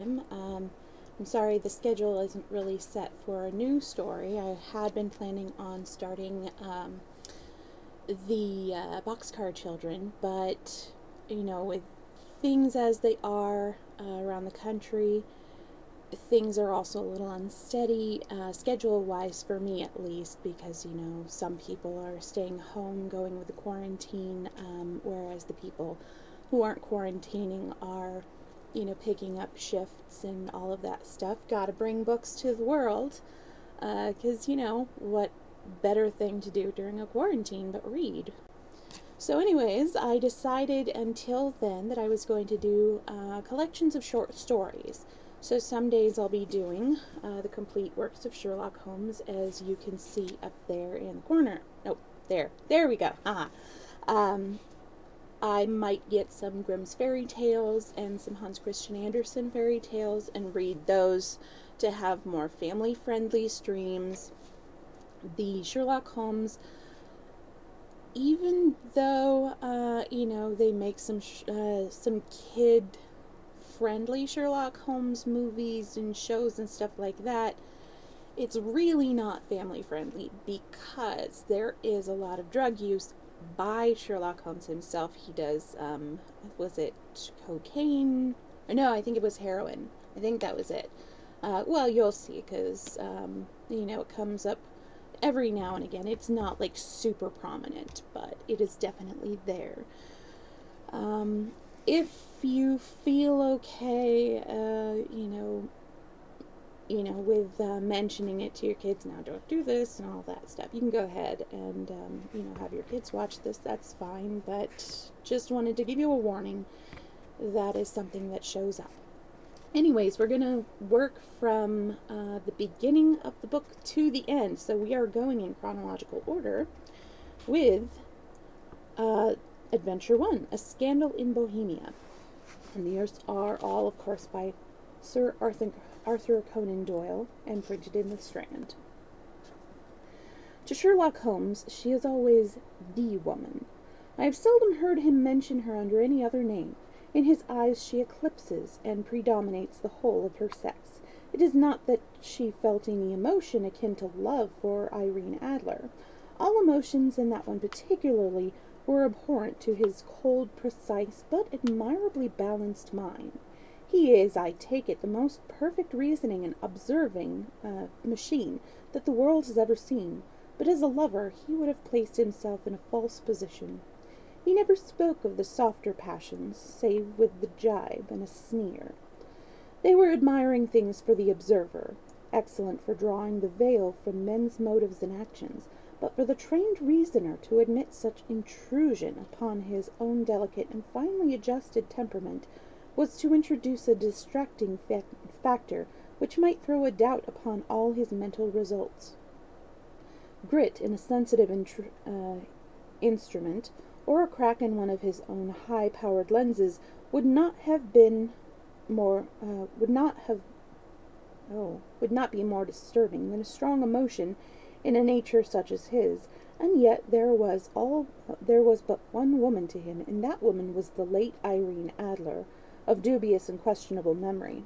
I'm sorry the schedule isn't really set for a new story. I had been planning on starting the Boxcar Children, but with things as they are around the country, things are also a little unsteady, schedule wise for me at least, because some people are staying home going with the quarantine, whereas the people who aren't quarantining are picking up shifts and all of that stuff. Gotta bring books to the world, because what better thing to do during a quarantine but read. So, anyways, I decided until then that I was going to do collections of short stories. So, some days I'll be doing the complete works of Sherlock Holmes, as you can see up there in the corner. Nope, there we go. Um, I might get some Grimm's fairy tales and some Hans Christian Andersen fairy tales and read those to have more family friendly streams. The Sherlock Holmes, even though they make some kid friendly Sherlock Holmes movies and shows and stuff like that, it's really not family friendly because there is a lot of drug use by Sherlock Holmes himself. He does, was it cocaine? Or no, I think it was heroin. I think that was it. Well, you'll see, because, it comes up every now and again. It's not like super prominent, but it is definitely there. If you feel okay, with mentioning it to your kids, now don't do this and all that stuff, you can go ahead and, have your kids watch this. That's fine, but just wanted to give you a warning. That is something that shows up. Anyways, we're going to work from the beginning of the book to the end. So we are going in chronological order with Adventure 1, A Scandal in Bohemia. And these are all, of course, by Sir Arthur Conan Doyle and printed in the Strand. To Sherlock Holmes, she is always the woman. I have seldom heard him mention her under any other name. In his eyes she eclipses and predominates the whole of her sex. It is not that she felt any emotion akin to love for Irene Adler. All emotions, and that one particularly, were abhorrent to his cold, precise, but admirably balanced mind. He is, I take it, the most perfect reasoning and observing machine that the world has ever seen, but as a lover he would have placed himself in a false position. He never spoke of the softer passions, save with the gibe and a sneer. They were admiring things for the observer, excellent for drawing the veil from men's motives and actions, but for the trained reasoner to admit such intrusion upon his own delicate and finely adjusted temperament was to introduce a distracting factor which might throw a doubt upon all his mental results. Grit in a sensitive instrument, or a crack in one of his own high-powered lenses, would not be more disturbing than a strong emotion in a nature such as his. And yet there was but one woman to him, and that woman was the late Irene Adler, of dubious and questionable memory.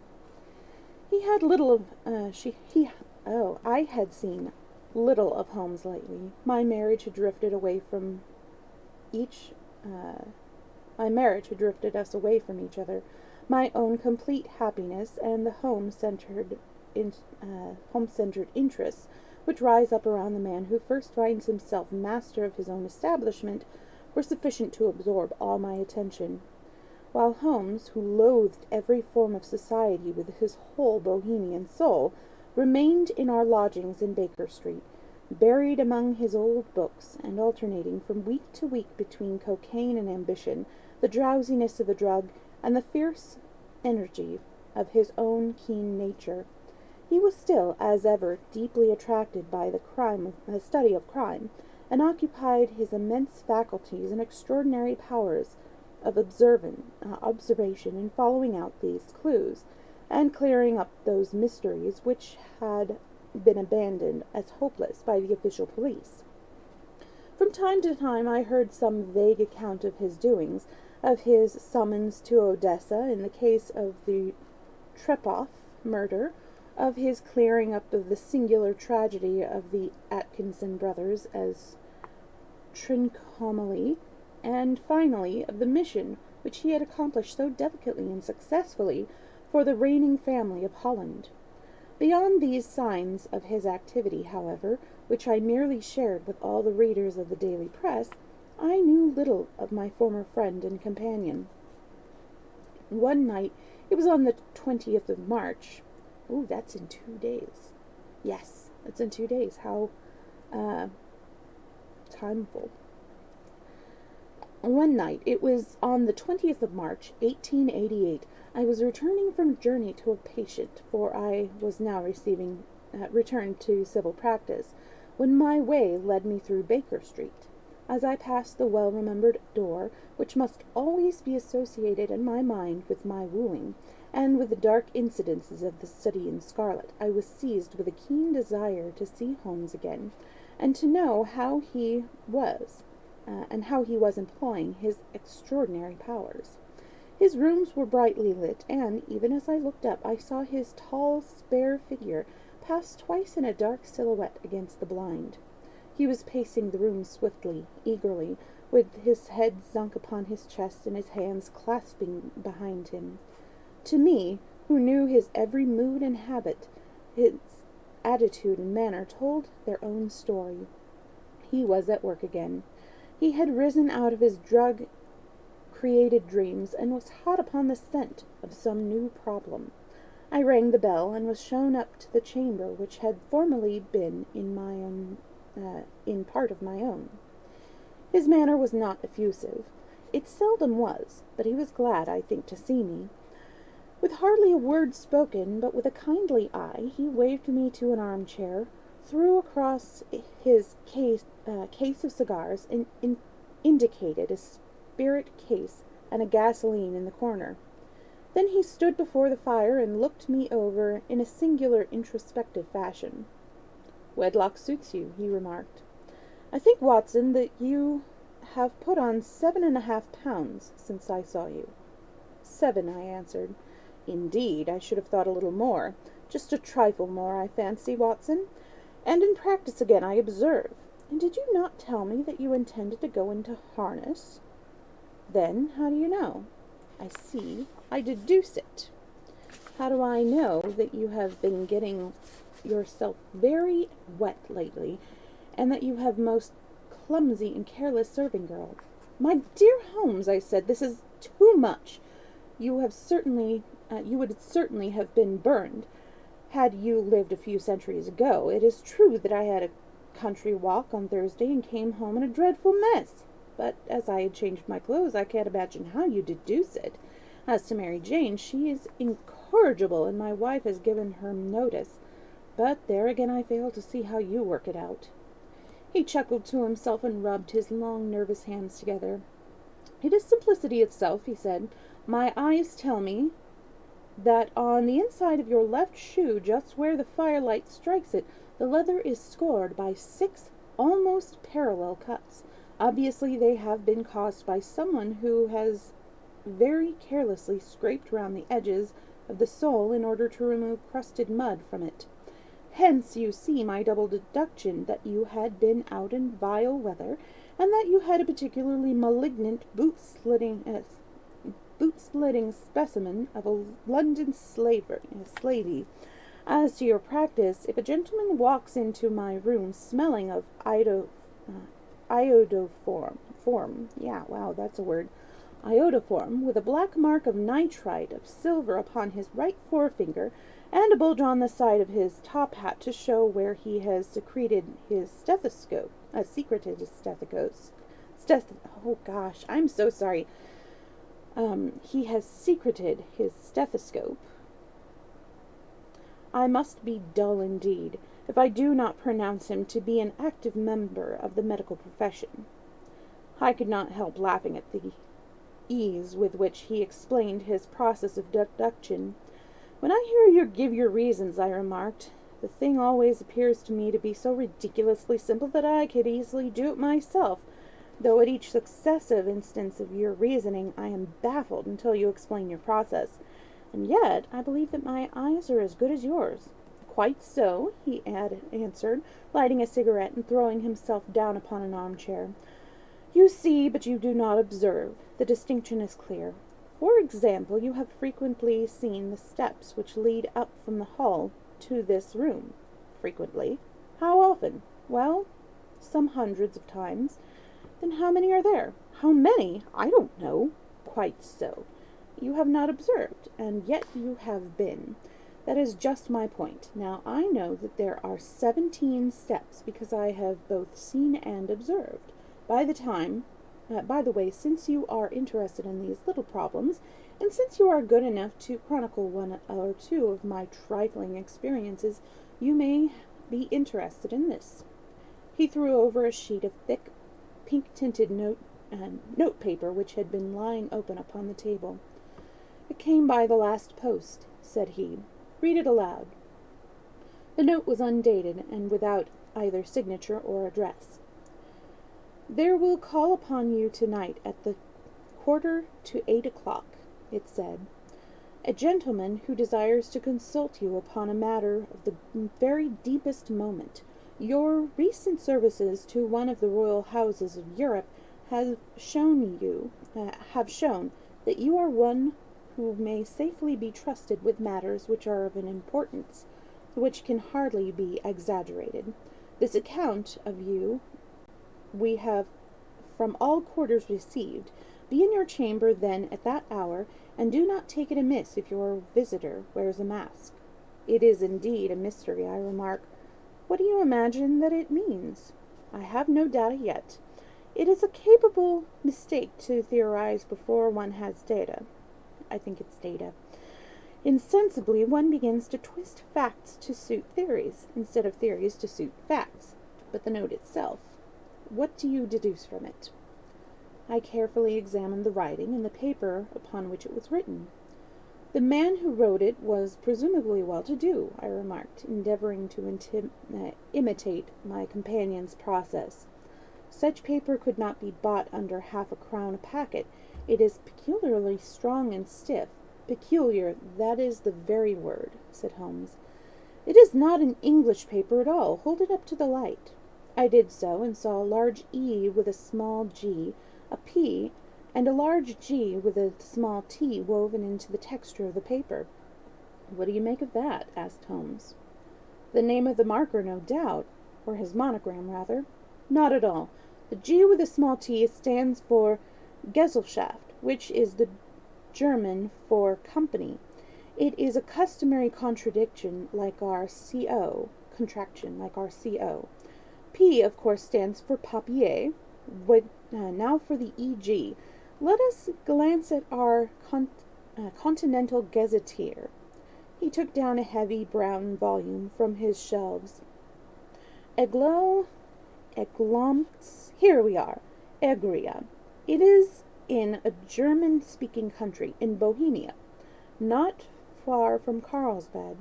I had seen little of Holmes lately. My marriage had drifted us away from each other. My own complete happiness and the home-centered interests which rise up around the man who first finds himself master of his own establishment were sufficient to absorb all my attention. While Holmes, who loathed every form of society with his whole Bohemian soul, remained in our lodgings in Baker Street, buried among his old books, and alternating from week to week between cocaine and ambition, the drowsiness of the drug, and the fierce energy of his own keen nature. He was still, as ever, deeply attracted by the study of crime, and occupied his immense faculties and extraordinary powers of observation in following out these clues, and clearing up those mysteries which had been abandoned as hopeless by the official police. From time to time I heard some vague account of his doings, of his summons to Odessa in the case of the Trepoff murder, of his clearing up of the singular tragedy of the Atkinson brothers as Trincomalee, and finally of the mission which he had accomplished so delicately and successfully for the reigning family of Holland. Beyond these signs of his activity, however, which I merely shared with all the readers of the daily press, I knew little of my former friend and companion. One night, it was on the 20th of March. Ooh, that's in 2 days. Yes, it's in 2 days. How timeful. One night, it was on the 20th of March, 1888, I was returning from a journey to a patient, for I was now returned to civil practice, when my way led me through Baker Street. As I passed the well-remembered door, which must always be associated in my mind with my wooing, and with the dark incidences of the study in scarlet, I was seized with a keen desire to see Holmes again, and to know how he was employing his extraordinary powers. His rooms were brightly lit, and, even as I looked up, I saw his tall, spare figure pass twice in a dark silhouette against the blind. He was pacing the room swiftly, eagerly, with his head sunk upon his chest and his hands clasping behind him. To me, who knew his every mood and habit, his attitude and manner told their own story. He was at work again. He had risen out of his drug-created dreams and was hot upon the scent of some new problem. I rang the bell and was shown up to the chamber which had formerly been in part of my own. His manner was not effusive. It seldom was, but he was glad, I think, to see me. With hardly a word spoken, but with a kindly eye, he waved me to an armchair, threw across his case of cigars, and indicated a spirit case and a gasoline in the corner. Then he stood before the fire and looked me over in a singular introspective fashion. "Wedlock suits you," he remarked. "I think, Watson, that you have put on 7.5 pounds since I saw you." "7," I answered. "Indeed, I should have thought a little more. Just a trifle more, I fancy, Watson. And in practice again, I observe. And did you not tell me that you intended to go into harness?" "Then how do you know?" "I see. I deduce it." "How do I know that you have been getting yourself very wet lately, and that you have most clumsy and careless serving girl?" "My dear Holmes," I said, "this is too much. You would certainly have been burned had you lived a few centuries ago. It is true that I had a country walk on Thursday and came home in a dreadful mess. But as I had changed my clothes, I can't imagine how you deduce it. As to Mary Jane, she is incorrigible, and my wife has given her notice. But there again I fail to see how you work it out." He chuckled to himself and rubbed his long, nervous hands together. "It is simplicity itself," he said. "My eyes tell me that on the inside of your left shoe, just where the firelight strikes it, the leather is scored by 6 almost parallel cuts. Obviously they have been caused by someone who has very carelessly scraped round the edges of the sole in order to remove crusted mud from it. Hence you see my double deduction that you had been out in vile weather, and that you had a particularly malignant boot-splitting specimen of a London slavey. As to your practice, if a gentleman walks into my room smelling of iodoform, with a black mark of nitrite of silver upon his right forefinger, and a bulge on the side of his top hat to show where he has secreted his stethoscope. He has secreted his stethoscope. I must be dull indeed if I do not pronounce him to be an active member of the medical profession." I could not help laughing at the ease with which he explained his process of deduction. "When I hear you give your reasons," I remarked, "the thing always appears to me to be so ridiculously simple that I could easily do it myself, though at each successive instance of your reasoning I am baffled until you explain your process. And yet I believe that my eyes are as good as yours. Quite so, he answered, lighting a cigarette and throwing himself down upon an armchair. You see, but you do not observe. The distinction is clear. For example, you have frequently seen the steps which lead up from the hall to this room. Frequently. How often? Well, some hundreds of times. Then how many are there? How many? I don't know. Quite so. You have not observed, and yet you have been. That is just my point. Now, I know that there are 17 steps because I have both seen and observed. By the way, since you are interested in these little problems, and since you are good enough to chronicle one or two of my trifling experiences, you may be interested in this. He threw over a sheet of thick, pink-tinted note paper which had been lying open upon the table. It came by the last post, said he. Read it aloud. The note was undated and without either signature or address. There will call upon you tonight at the 7:45, it said. A gentleman who desires to consult you upon a matter of the very deepest moment. Your recent services to one of the royal houses of Europe have shown that you are one who may safely be trusted with matters which are of an importance which can hardly be exaggerated. This account of you we have from all quarters received. Be in your chamber then at that hour, and do not take it amiss if your visitor wears a mask. It is indeed a mystery, I remark. What do you imagine that it means? I have no data yet. It is a capable mistake to theorize before one has data. I think it's data. Insensibly, one begins to twist facts to suit theories, instead of theories to suit facts. But the note itself, what do you deduce from it? I carefully examined the writing and the paper upon which it was written. The man who wrote it was presumably well-to-do, I remarked, endeavoring to imitate my companion's process. Such paper could not be bought under half-a-crown a packet. It is peculiarly strong and stiff. Peculiar, that is the very word, said Holmes. It is not an English paper at all. Hold it up to the light. I did so, and saw a large E with a small g, a P, and a large G with a small T woven into the texture of the paper. What do you make of that? Asked Holmes. The name of the marker, no doubt, or his monogram, rather. Not at all. The G with a small t stands for Gesellschaft, which is the German for company. It is a customary contraction like our CO. P, of course, stands for papier. Now for the EG. Let us glance at our Continental Gazetteer. He took down a heavy brown volume from his shelves. Egloms, here we are. Egria. It is in a German-speaking country, in Bohemia, not far from Carlsbad.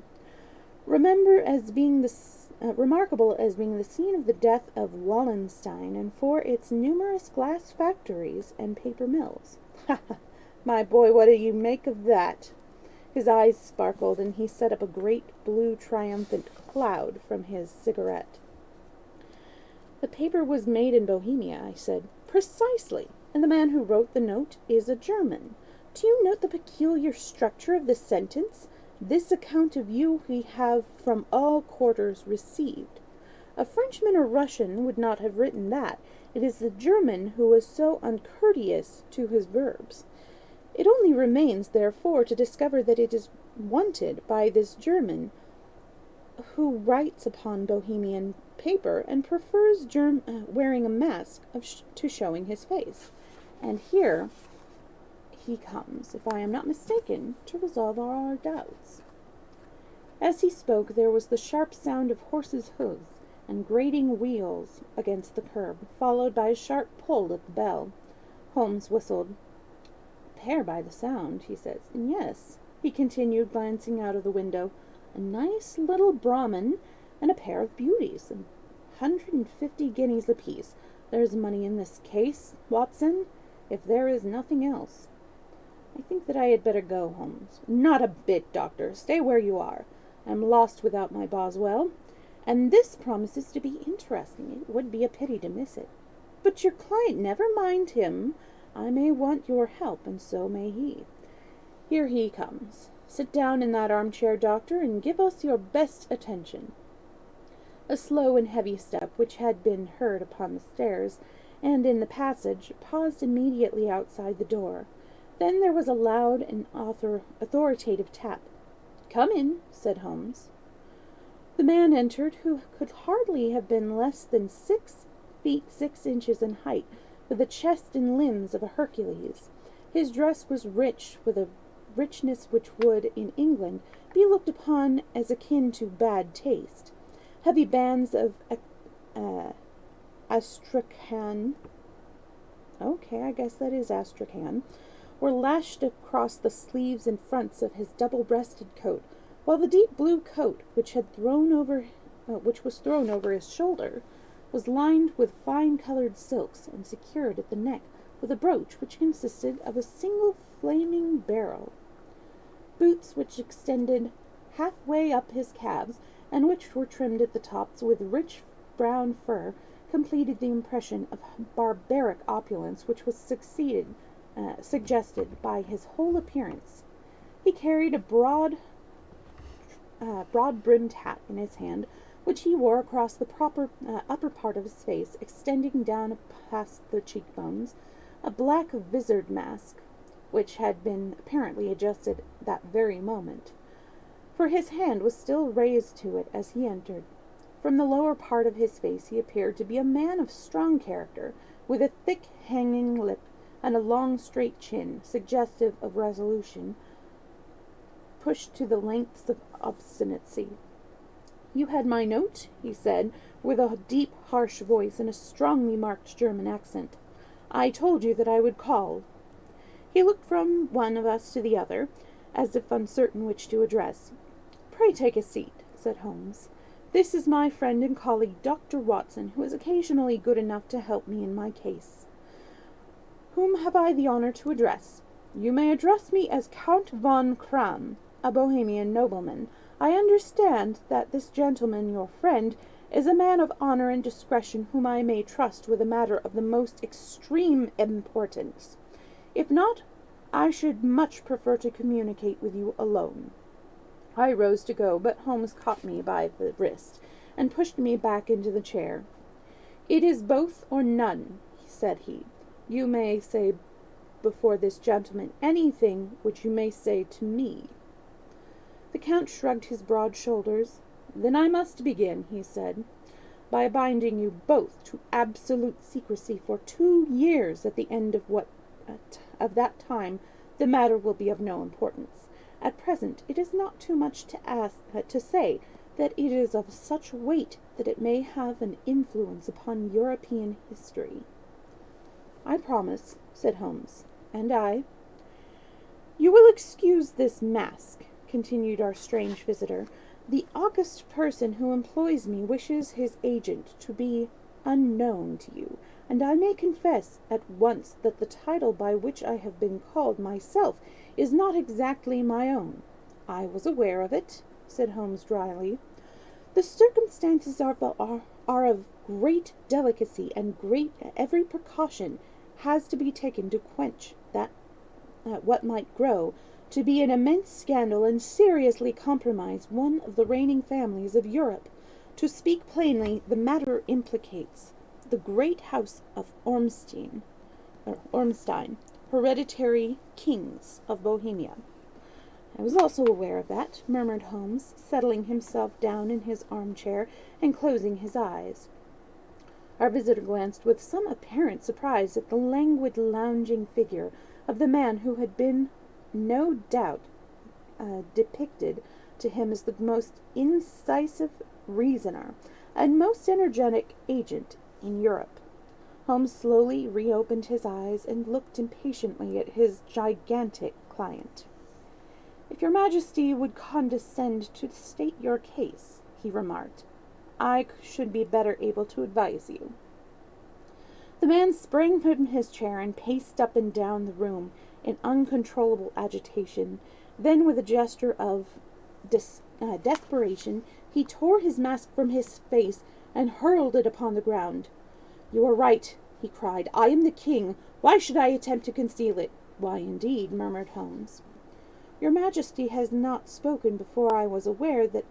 Remarkable as being the scene of the death of Wallenstein, and for its numerous glass factories and paper mills. Ha ha! My boy, what do you make of that? His eyes sparkled, and he set up a great blue triumphant cloud from his cigarette. The paper was made in Bohemia, I said. Precisely. And the man who wrote the note is a German. Do you note the peculiar structure of the sentence? This account of you we have from all quarters received. A Frenchman or Russian would not have written that. It is the German who was so uncourteous to his verbs. It only remains, therefore, to discover that it is wanted by this German, who writes upon Bohemian paper and prefers wearing a mask to showing his face. And here he comes, if I am not mistaken, to resolve all our doubts. As he spoke, there was the sharp sound of horses' hoofs and grating wheels against the curb, followed by a sharp pull at the bell. Holmes whistled. Pair by the sound, he says. And yes, he continued, glancing out of the window, a nice little Brahmin and a pair of beauties, 150 guineas apiece. There's money in this case, Watson, if there is nothing else. I think that I had better go, Holmes. Not a bit, Doctor. Stay where you are. I am lost without my Boswell, and this promises to be interesting. It would be a pity to miss it. But your client, never mind him. I may want your help, and so may he. Here he comes. Sit down in that armchair, Doctor, and give us your best attention. A slow and heavy step, which had been heard upon the stairs and in the passage, paused immediately outside the door. Then there was a loud and authoritative tap. "Come in," said Holmes. The man entered, who could hardly have been less than 6 feet 6 inches in height, with the chest and limbs of a Hercules. His dress was rich, with a richness which would, in England, be looked upon as akin to bad taste. Heavy bands of astrakhan, were lashed across the sleeves and fronts of his double-breasted coat, while the deep blue coat, which was thrown over his shoulder, was lined with fine-colored silks and secured at the neck with a brooch which consisted of a single flaming beryl. Boots which extended half-way up his calves, and which were trimmed at the tops with rich brown fur, completed the impression of barbaric opulence which was suggested by his whole appearance. He carried a broad-brimmed hat in his hand, which he wore across the upper part of his face, extending down past the cheekbones, a black visored mask, which had been apparently adjusted that very moment, for his hand was still raised to it as he entered. From the lower part of his face he appeared to be a man of strong character, with a thick hanging lip and a long straight chin, suggestive of resolution, pushed to the lengths of obstinacy. "You had my note?" he said, with a deep, harsh voice and a strongly marked German accent. "I told you that I would call." He looked from one of us to the other, as if uncertain which to address. "Pray take a seat," said Holmes. "This is my friend and colleague, Dr. Watson, who is occasionally good enough to help me in my case. Whom have I the honor to address?" "You may address me as Count von Kramm, a Bohemian nobleman. I understand that this gentleman, your friend, is a man of honor and discretion whom I may trust with a matter of the most extreme importance. If not, I should much prefer to communicate with you alone." I rose to go, but Holmes caught me by the wrist and pushed me back into the chair. "It is both or none," said he. "You may say before this gentleman anything which you may say to me." The Count shrugged his broad shoulders. "Then I must begin," he said, "by binding you both to absolute secrecy for 2 years. At the end of that time the matter will be of no importance. At present it is not too much to say that it is of such weight that it may have an influence upon European history." "I promise," said Holmes. "And I." "You will excuse this mask," continued our strange visitor. "The august person who employs me wishes his agent to be unknown to you, and I may confess at once that the title by which I have been called myself is not exactly my own." "I was aware of it," said Holmes dryly. "The circumstances are of great delicacy, and every precaution has to be taken to quench what might grow to be an immense scandal and seriously compromise one of the reigning families of Europe. To speak plainly, the matter implicates the great house of Ormstein, hereditary kings of Bohemia." "I was also aware of that," murmured Holmes, settling himself down in his armchair and closing his eyes. Our visitor glanced with some apparent surprise at the languid, lounging figure of the man who had been, no doubt, depicted to him as the most incisive reasoner and most energetic agent in Europe. Holmes slowly reopened his eyes and looked impatiently at his gigantic client. "If your Majesty would condescend to state your case," he remarked, "I should be better able to advise you." The man sprang from his chair and paced up and down the room in uncontrollable agitation. Then, with a gesture of desperation, he tore his mask from his face and hurled it upon the ground. "You are right," he cried. "I am the king. Why should I attempt to conceal it?" "Why, indeed?" murmured Holmes. "Your Majesty has not spoken before I was aware that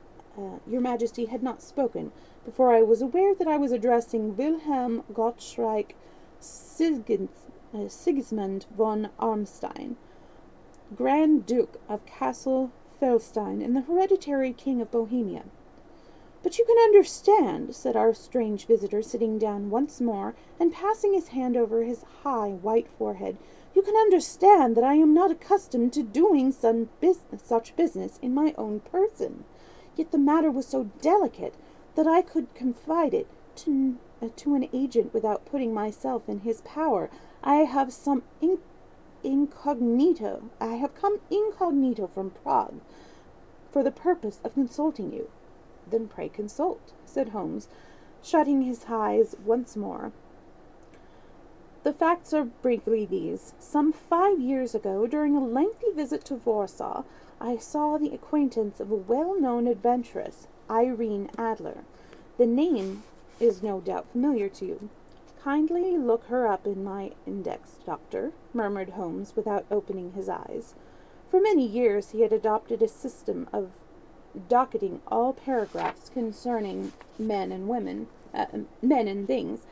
Your Majesty had not spoken before I was aware that I was addressing Wilhelm Gottschalk Sigismund von Arnstein, Grand Duke of Castle Felstein and the hereditary King of Bohemia." "But you can understand," said our strange visitor, sitting down once more and passing his hand over his high white forehead, "you can understand that I am not accustomed to doing such business in my own person. Yet the matter was so delicate that I could confide it to an agent without putting myself in his power. I have come incognito from Prague for the purpose of consulting you." "Then pray consult," said Holmes, shutting his eyes once more. "The facts are briefly these. Some 5 years ago, during a lengthy visit to Warsaw, I saw the acquaintance of a well-known adventuress, Irene Adler. The name is no doubt familiar to you." "Kindly look her up in my index, Doctor," murmured Holmes without opening his eyes. For many years he had adopted a system of docketing all paragraphs concerning men and things,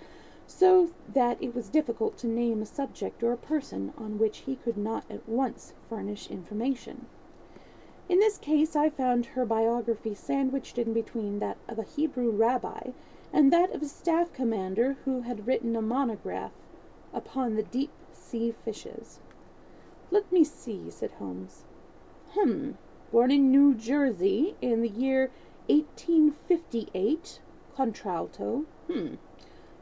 so that it was difficult to name a subject or a person on which he could not at once furnish information. In this case I found her biography sandwiched in between that of a Hebrew rabbi and that of a staff commander who had written a monograph upon the deep-sea fishes. "Let me see," said Holmes. Born in New Jersey in the year 1858, contralto,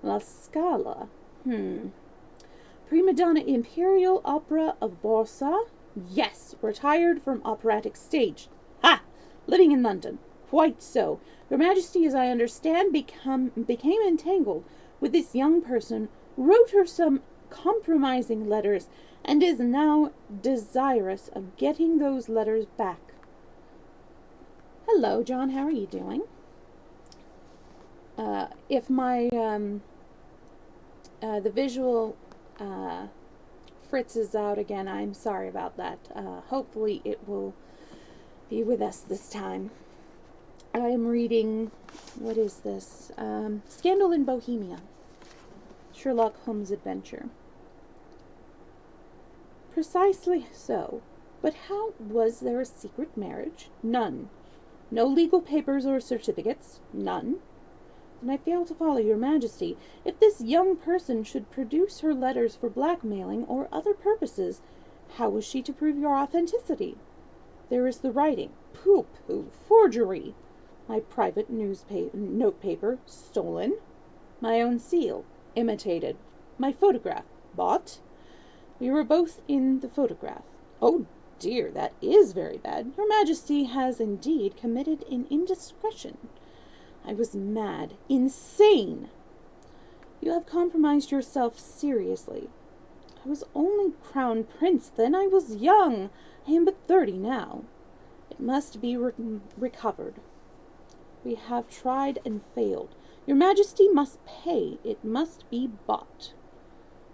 La Scala, Prima donna Imperial Opera of Warsaw, yes, retired from operatic stage, living in London, quite so. Your Majesty, as I understand, became entangled with this young person, wrote her some compromising letters, and is now desirous of getting those letters back." "Hello, John, how are you doing?" If my, the visual, fritzes out again, I'm sorry about that. Hopefully it will be with us this time. I am reading, what is this? Scandal in Bohemia, Sherlock Holmes' adventure. "Precisely so. But how was there a secret marriage? None. No legal papers or certificates? None. And I fail to follow your Majesty. If this young person should produce her letters for blackmailing or other purposes, how was she to prove your authenticity? There is the writing. Pooh, forgery. My private notepaper, stolen. My own seal, imitated. My photograph, bought. We were both in the photograph. Oh dear, that is very bad. Your Majesty has indeed committed an indiscretion. I was mad, insane. You have compromised yourself seriously. I was only crown prince then. I was young. I am but 30 now. It must be recovered. We have tried and failed. Your Majesty must pay. It must be bought."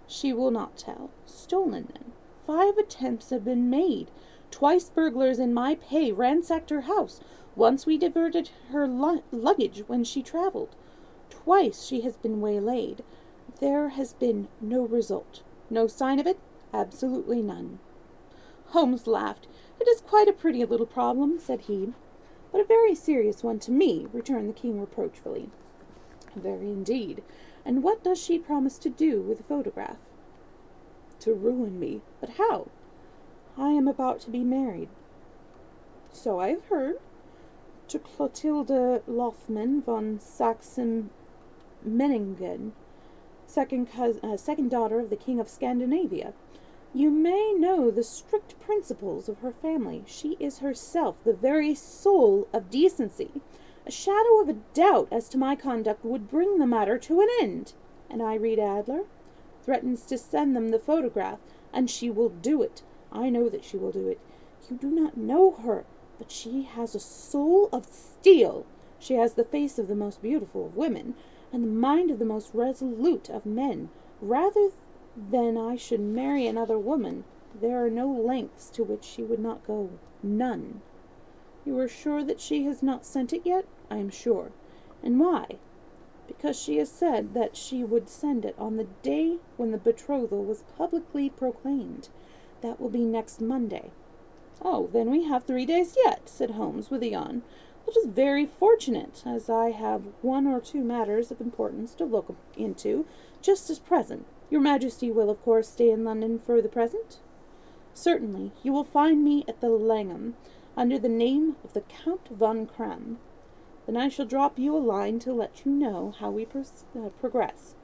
"She will not tell." "Stolen, then. 5 attempts have been made. Twice burglars in my pay ransacked her house. Once we diverted her luggage when she traveled. Twice she has been waylaid. There has been no result. No sign of it? Absolutely none." Holmes laughed. "It is quite a pretty little problem," said he. "But a very serious one to me," returned the king reproachfully. "Very indeed. And what does she promise to do with the photograph?" "To ruin me. But how?" "I am about to be married." "So I have heard. To Clotilde Lothman von Sachsen-Meiningen, second daughter of the King of Scandinavia. You may know the strict principles of her family. She is herself the very soul of decency. A shadow of a doubt as to my conduct would bring the matter to an end. And Irene Adler threatens to send them the photograph, and she will do it. I know that she will do it. You do not know her, but she has a soul of steel. She has the face of the most beautiful of women, and the mind of the most resolute of men. Rather than I should marry another woman, there are no lengths to which she would not go. None. You are sure that she has not sent it yet? I am sure. And why? Because she has said that she would send it on the day when the betrothal was publicly proclaimed. That will be next Monday. Oh, then we have 3 days yet, said Holmes with a yawn, which is very fortunate, as I have 1 or 2 matters of importance to look into just at present. Your Majesty will, of course, stay in London for the present? Certainly. You will find me at the Langham, under the name of the Count von Kram. Then I shall drop you a line to let you know how we progress.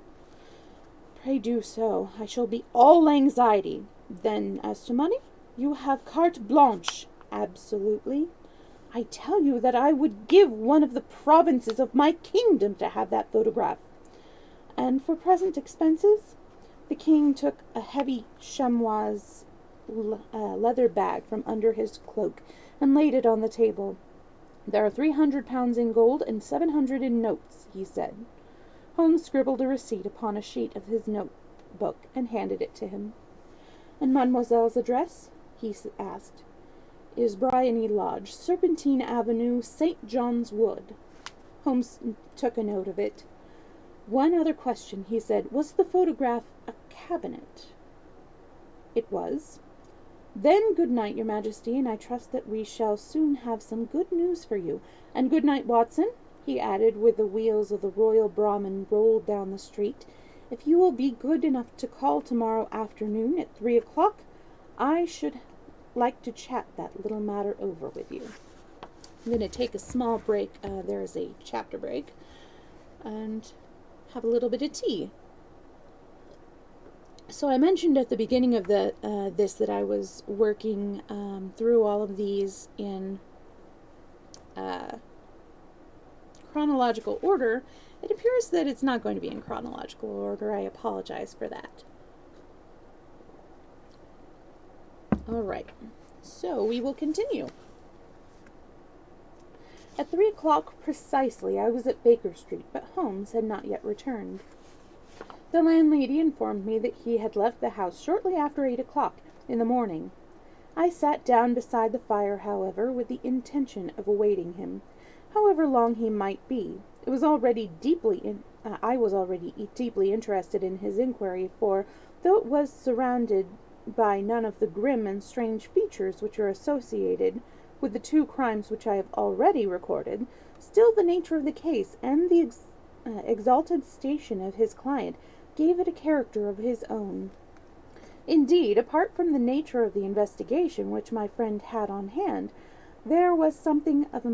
Pray do so. I shall be all anxiety. Then, as to money, you have carte blanche. Absolutely. I tell you that I would give one of the provinces of my kingdom to have that photograph. And for present expenses, the king took a heavy chamois leather bag from under his cloak and laid it on the table. There are 300 pounds in gold and 700 in notes, he said. Holmes scribbled a receipt upon a sheet of his notebook and handed it to him. And mademoiselle's address? He asked. Is Bryony Lodge, Serpentine Avenue, St. John's Wood. Holmes took a note of it. One other question, he said. Was the photograph a cabinet? It was. Then good night, Your Majesty, and I trust that we shall soon have some good news for you. And good night, Watson, he added, with the wheels of the Royal Brahmin rolled down the street. If you will be good enough to call tomorrow afternoon at 3 o'clock, I should like to chat that little matter over with you. I'm going to take a small break. There is a chapter break, and have a little bit of tea. So I mentioned at the beginning of this that I was working through all of these in chronological order. It appears that it's not going to be in chronological order. I apologize for that. All right, so we will continue. At 3 o'clock precisely, I was at Baker Street, but Holmes had not yet returned. The landlady informed me that he had left the house shortly after 8 o'clock in the morning. I sat down beside the fire, however, with the intention of awaiting him, however long he might be. I was already deeply interested in his inquiry, for, though it was surrounded by none of the grim and strange features which are associated with the 2 crimes which I have already recorded, still the nature of the case and the exalted station of his client gave it a character of his own. Indeed, apart from the nature of the investigation which my friend had on hand, there was something of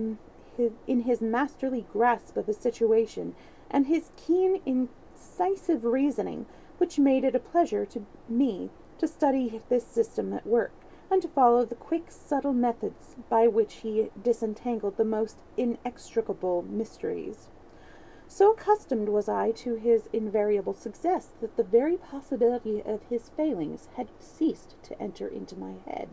in his masterly grasp of the situation and his keen, incisive reasoning, which made it a pleasure to me to study this system at work, and to follow the quick, subtle methods by which he disentangled the most inextricable mysteries. So accustomed was I to his invariable success that the very possibility of his failings had ceased to enter into my head.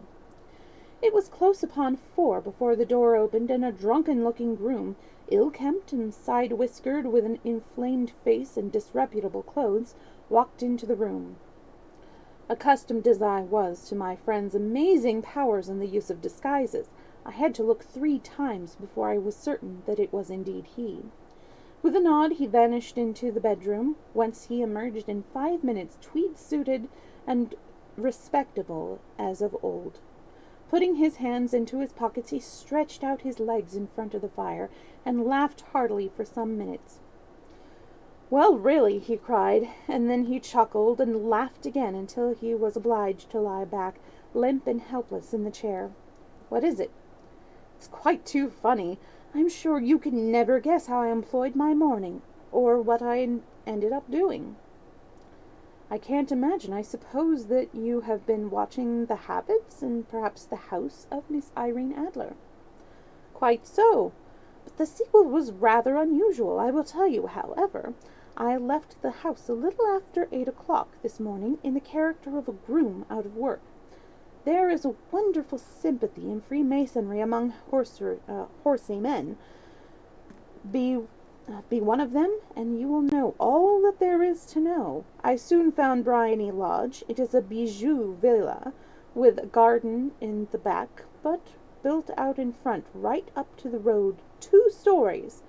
It was close upon 4 before the door opened, and a drunken-looking groom, ill-kempt and side-whiskered, with an inflamed face and disreputable clothes, walked into the room. Accustomed as I was to my friend's amazing powers in the use of disguises, I had to look 3 times before I was certain that it was indeed he. With a nod he vanished into the bedroom, whence he emerged in 5 minutes, tweed-suited and respectable as of old. Putting his hands into his pockets, he stretched out his legs in front of the fire, and laughed heartily for some minutes. "Well, really," he cried, and then he chuckled and laughed again until he was obliged to lie back, limp and helpless, in the chair. "What is it?" "It's quite too funny. I'm sure you can never guess how I employed my morning, or what I ended up doing." "I can't imagine. I suppose that you have been watching the habits and perhaps the house of Miss Irene Adler." "Quite so. But the sequel was rather unusual. I will tell you, however. I left the house a little after 8 o'clock this morning in the character of a groom out of work. there is a wonderful sympathy in Freemasonry among horsey men. Be be one of them, and you will know all that there is to know. I soon found Bryony Lodge. It is a bijou villa, with a garden in the back, but built out in front, right up to the road, 2 stories.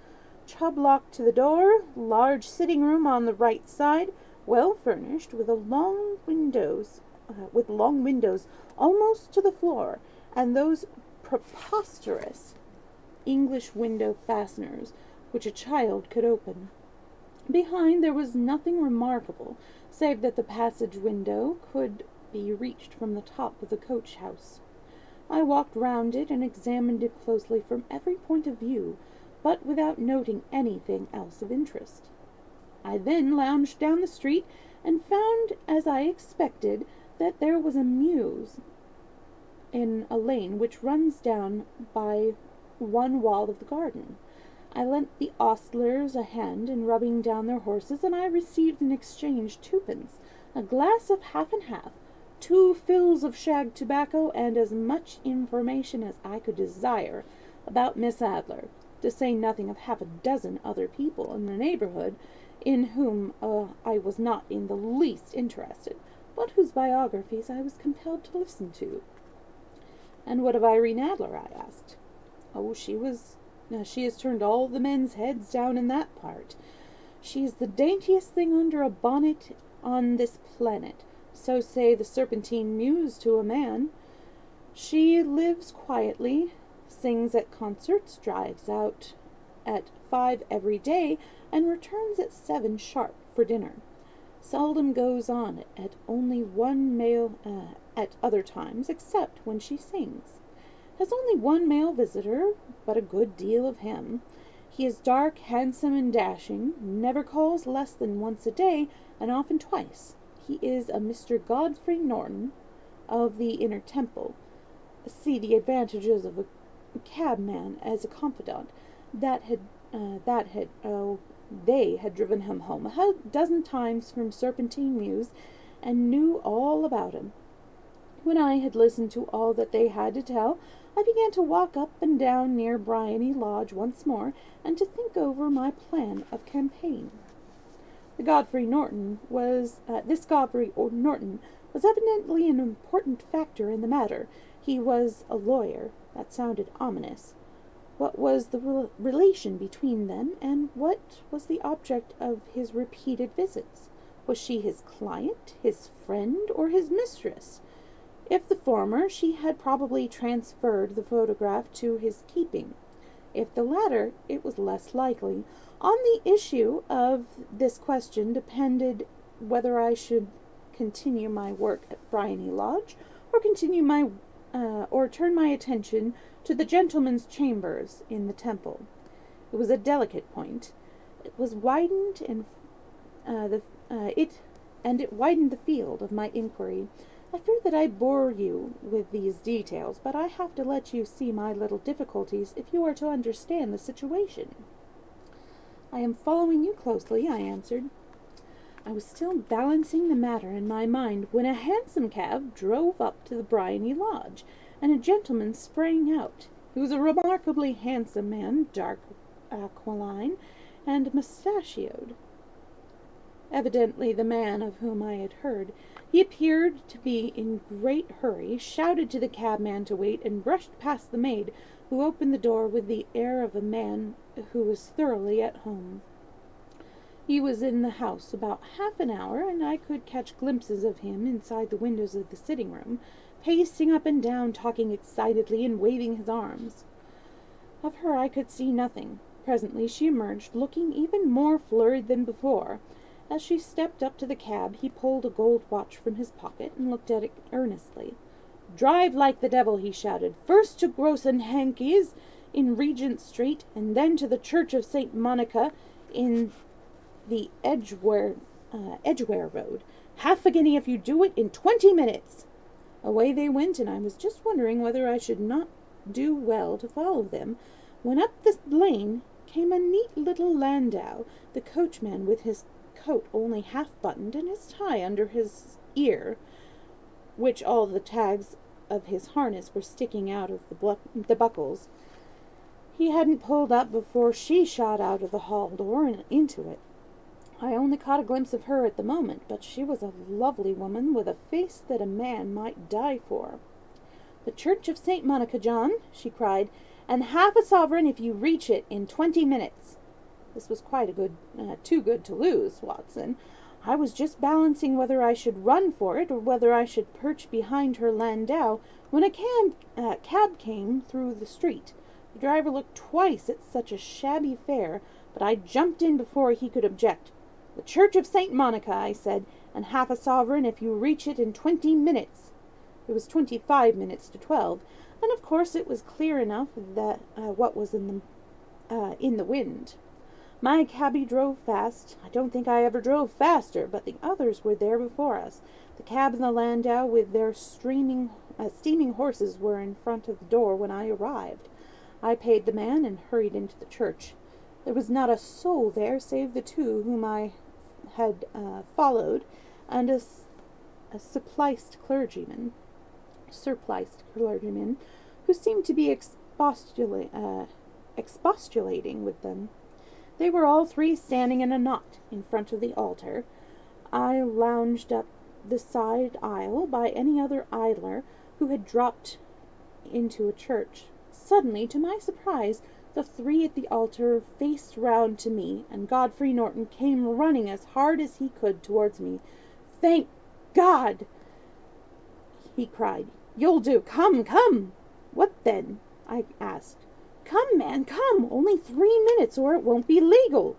Chubb lock to the door, large sitting room on the right side, well furnished, with long windows almost to the floor, and those preposterous English window fasteners which a child could open. Behind there was nothing remarkable, save that the passage window could be reached from the top of the coach house. I walked round it and examined it closely from every point of view, but without noting anything else of interest. I then lounged down the street and found, as I expected, that there was a mews in a lane which runs down by one wall of the garden. I lent the ostlers a hand in rubbing down their horses, and I received in exchange 2d, a glass of half and half, 2 fills of shag tobacco, and as much information as I could desire about Miss Adler, to say nothing of half a dozen other people in the neighborhood in whom I was not in the least interested, but whose biographies I was compelled to listen to. And what of Irene Adler? I asked. Oh, she has turned all the men's heads down in that part. She is the daintiest thing under a bonnet on this planet, so say the Serpentine Mews to a man. She lives quietly, sings at concerts, drives out at 5 every day, and returns at 7 sharp for dinner. Seldom goes on at only one male at other times, except when she sings. Has only one male visitor, but a good deal of him. He is dark, handsome, and dashing, never calls less than once a day, and often twice. He is a Mr. Godfrey Norton of the Inner Temple. See the advantages of a cabman as a confidant. They had driven him home a dozen times from Serpentine Mews, and knew all about him. When I had listened to all that they had to tell, I began to walk up and down near Bryony Lodge once more, and to think over my plan of campaign. This Godfrey Norton was evidently an important factor in the matter. He was a lawyer. That sounded ominous. What was the relation between them, and what was the object of his repeated visits? Was she his client, his friend, or his mistress? If the former, she had probably transferred the photograph to his keeping. If the latter, it was less likely. On the issue of this question depended whether I should continue my work at Bryony Lodge, or turn my attention to the gentlemen's chambers in the Temple. It was a delicate point. It widened the field of my inquiry. I fear that I bore you with these details, but I have to let you see my little difficulties if you are to understand the situation. I am following you closely, I answered. I was still balancing the matter in my mind when a hansom cab drove up to the Bryony Lodge, and a gentleman sprang out. He was a remarkably handsome man, dark aquiline, and mustachioed. Evidently the man of whom I had heard. He appeared to be in great hurry, shouted to the cabman to wait, and brushed past the maid, who opened the door with the air of a man who was thoroughly at home. He was in the house about half an hour, and I could catch glimpses of him inside the windows of the sitting-room, pacing up and down, talking excitedly, and waving his arms. Of her I could see nothing. Presently she emerged, looking even more flurried than before. As she stepped up to the cab, he pulled a gold watch from his pocket and looked at it earnestly. "Drive like the devil," he shouted. "First to Gross and Hankey's in Regent Street, and then to the Church of St. Monica in the Edgware Road. Half a guinea if you do it in 20 minutes. Away they went, and I was just wondering whether I should not do well to follow them, when up the lane came a neat little landau, the coachman with his coat only half buttoned and his tie under his ear, which all the tags of his harness were sticking out of the buckles. He hadn't pulled up before she shot out of the hall door and into it. I only caught a glimpse of her at the moment, but she was a lovely woman with a face that a man might die for. "The Church of St. Monica, John," she cried, "and half a sovereign if you reach it in 20 minutes. This was quite too good to lose, Watson. I was just balancing whether I should run for it or whether I should perch behind her landau when a cab came through the street. The driver looked twice at such a shabby fare, but I jumped in before he could object. 'The Church of St. Monica,' I said, 'and half a sovereign if you reach it in 20 minutes. It was 25 minutes to 12, and of course it was clear enough that what was in the wind. My cabby drove fast. I don't think I ever drove faster, but the others were there before us. The cab and the landau with their steaming horses were in front of the door when I arrived. I paid the man and hurried into the church. There was not a soul there save the two whom I had followed, and a surpliced clergyman, who seemed to be expostulating with them. They were all three standing in a knot in front of the altar. I lounged up the side aisle by any other idler who had dropped into a church. Suddenly, to my surprise, the three at the altar faced round to me, and Godfrey Norton came running as hard as he could towards me. "Thank God!" he cried. "You'll do. Come, come!" "What then?" I asked. "Come, man, come! Only 3 minutes, or it won't be legal."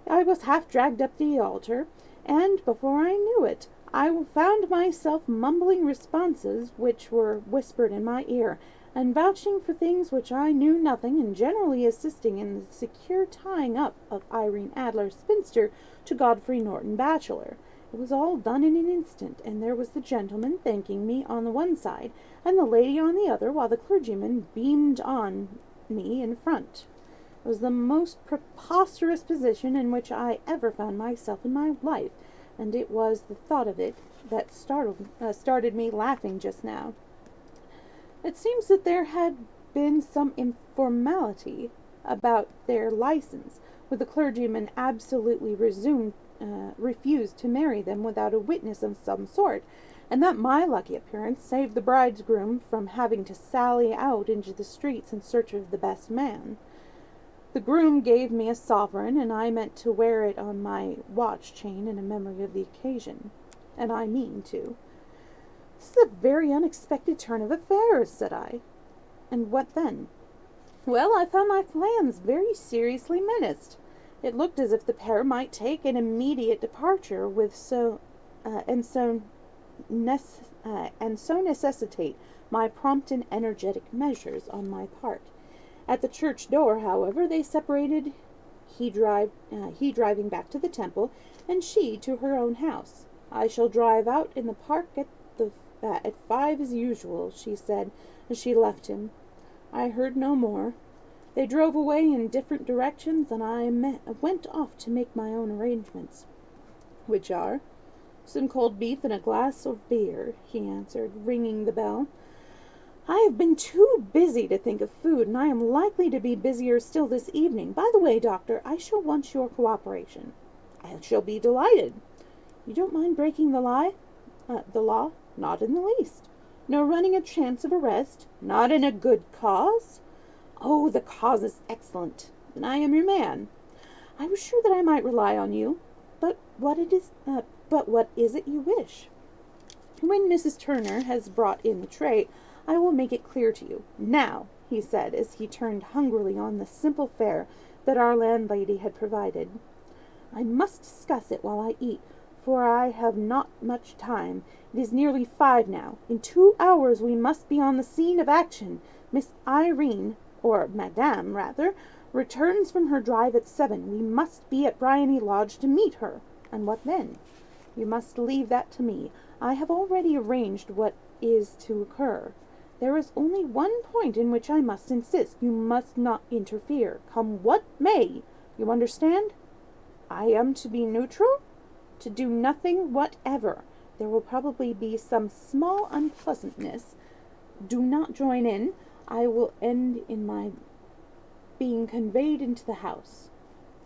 I was half dragged up the altar, and before I knew it, I found myself mumbling responses which were whispered in my ear, and vouching for things which I knew nothing, and generally assisting in the secure tying up of Irene Adler, spinster, to Godfrey Norton, bachelor. It was all done in an instant, and there was the gentleman thanking me on the one side, and the lady on the other, while the clergyman beamed on me in front. It was the most preposterous position in which I ever found myself in my life, and it was the thought of it that started me laughing just now. It seems that there had been some informality about their license, for the clergyman absolutely refused to marry them without a witness of some sort, and that my lucky appearance saved the bridegroom from having to sally out into the streets in search of the best man. The groom gave me a sovereign, and I meant to wear it on my watch chain in a memory of the occasion. And I mean to. "This is a very unexpected turn of affairs," said I. "And what then?" "Well, I found my plans very seriously menaced. It looked as if the pair might take an immediate departure and so necessitate my prompt and energetic measures on my part. At the church door, however, they separated, he driving back to the temple, and she to her own house. 'I shall drive out in the park at 5 as usual,' she said, as she left him. I heard no more. They drove away in different directions, and I went off to make my own arrangements." "Which are?" "Some cold beef and a glass of beer," he answered, ringing the bell. "I have been too busy to think of food, and I am likely to be busier still this evening. By the way, Doctor, I shall want your cooperation." "I shall be delighted." "You don't mind breaking the law?" "Not in the least." "No running a chance of arrest?" "Not in a good cause?" "Oh, the cause is excellent. Then I am your man." "I was sure that I might rely on you. But what is it you wish?" "When Mrs. Turner has brought in the tray, I will make it clear to you. Now," he said, as he turned hungrily on the simple fare that our landlady had provided, "I must discuss it while I eat, for I have not much time. It is nearly 5 now. In 2 hours we must be on the scene of action. Miss Irene, or Madame, rather, returns from her drive at 7. We must be at Briony Lodge to meet her. And what then? You must leave that to me. I have already arranged what is to occur. There is only one point in which I must insist. You must not interfere, come what may. You understand? I am to be neutral? To do nothing whatever. There will probably be some small unpleasantness, do not join in, I will end in my being conveyed into the house.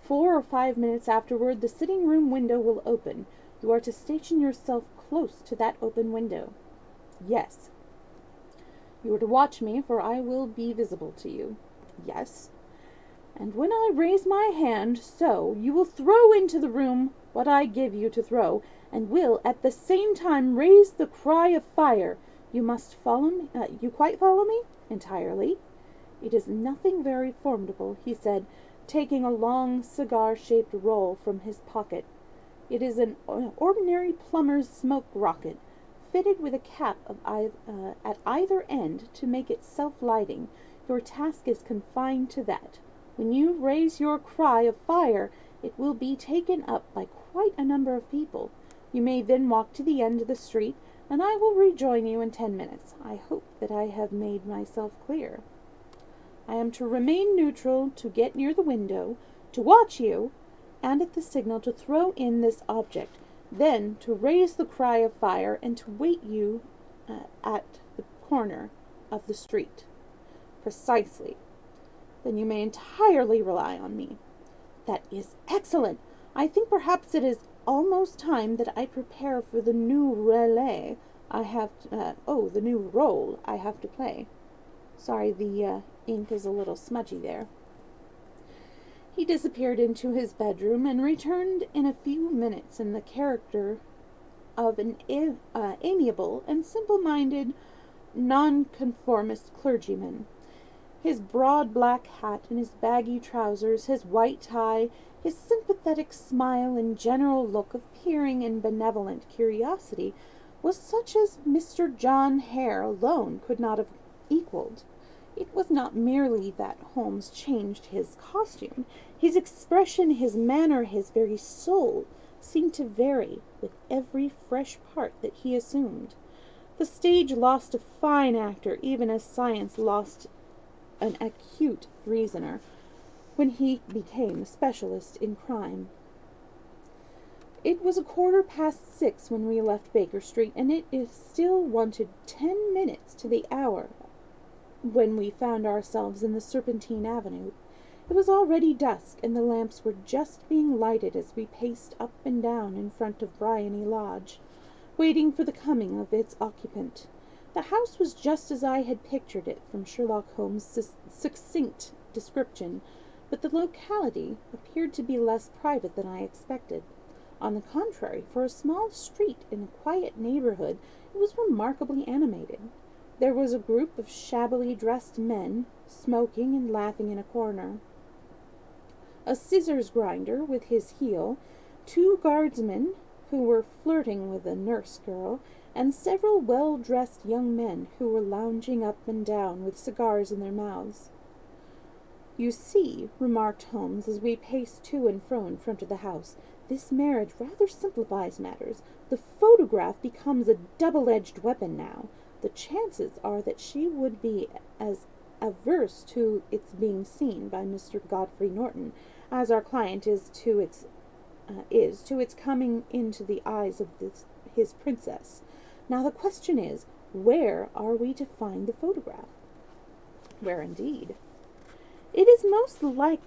4 or 5 minutes afterward, the sitting-room window will open. You are to station yourself close to that open window. Yes. You are to watch me, for I will be visible to you. Yes. And when I raise my hand, so, you will throw into the room what I give you to throw, and will at the same time raise the cry of fire. You must follow me? You quite follow me? Entirely. It is nothing very formidable, he said, taking a long cigar-shaped roll from his pocket. It is an ordinary plumber's smoke rocket, fitted with a cap at either end to make it self-lighting. Your task is confined to that. When you raise your cry of fire, it will be taken up by quite a number of people. You may then walk to the end of the street, and I will rejoin you in 10 minutes. I hope that I have made myself clear. I am to remain neutral, to get near the window, to watch you, and at the signal to throw in this object, then to raise the cry of fire and to wait you at the corner of the street. Precisely. Then you may entirely rely on me. That is excellent. I think perhaps it is almost time that I prepare for the new relay the new role I have to play. Sorry, the ink is a little smudgy there. He disappeared into his bedroom and returned in a few minutes in the character of an amiable and simple-minded nonconformist clergyman. His broad black hat and his baggy trousers, his white tie, his sympathetic smile and general look of peering and benevolent curiosity was such as Mr. John Hare alone could not have equaled. It was not merely that Holmes changed his costume. His expression, his manner, his very soul seemed to vary with every fresh part that he assumed. The stage lost a fine actor, even as science lost an acute reasoner, when he became a specialist in crime. It was 6:15 when we left Baker Street, and it still wanted 10 minutes to the hour when we found ourselves in the Serpentine Avenue. It was already dusk, and the lamps were just being lighted as we paced up and down in front of Briony Lodge, waiting for the coming of its occupant. The house was just as I had pictured it from Sherlock Holmes' succinct description, but the locality appeared to be less private than I expected. On the contrary, for a small street in a quiet neighborhood, it was remarkably animated. There was a group of shabbily dressed men, smoking and laughing in a corner. A scissors grinder with his heel, 2 guardsmen who were flirting with a nurse girl, and several well-dressed young men who were lounging up and down with cigars in their mouths. "You see," remarked Holmes as we paced to and fro in front of the house, "this marriage rather simplifies matters. The photograph becomes a double-edged weapon now. The chances are that she would be as averse to its being seen by Mr. Godfrey Norton as our client is to its coming into the eyes of his princess. Now the question is, where are we to find the photograph?" Where indeed? "It is most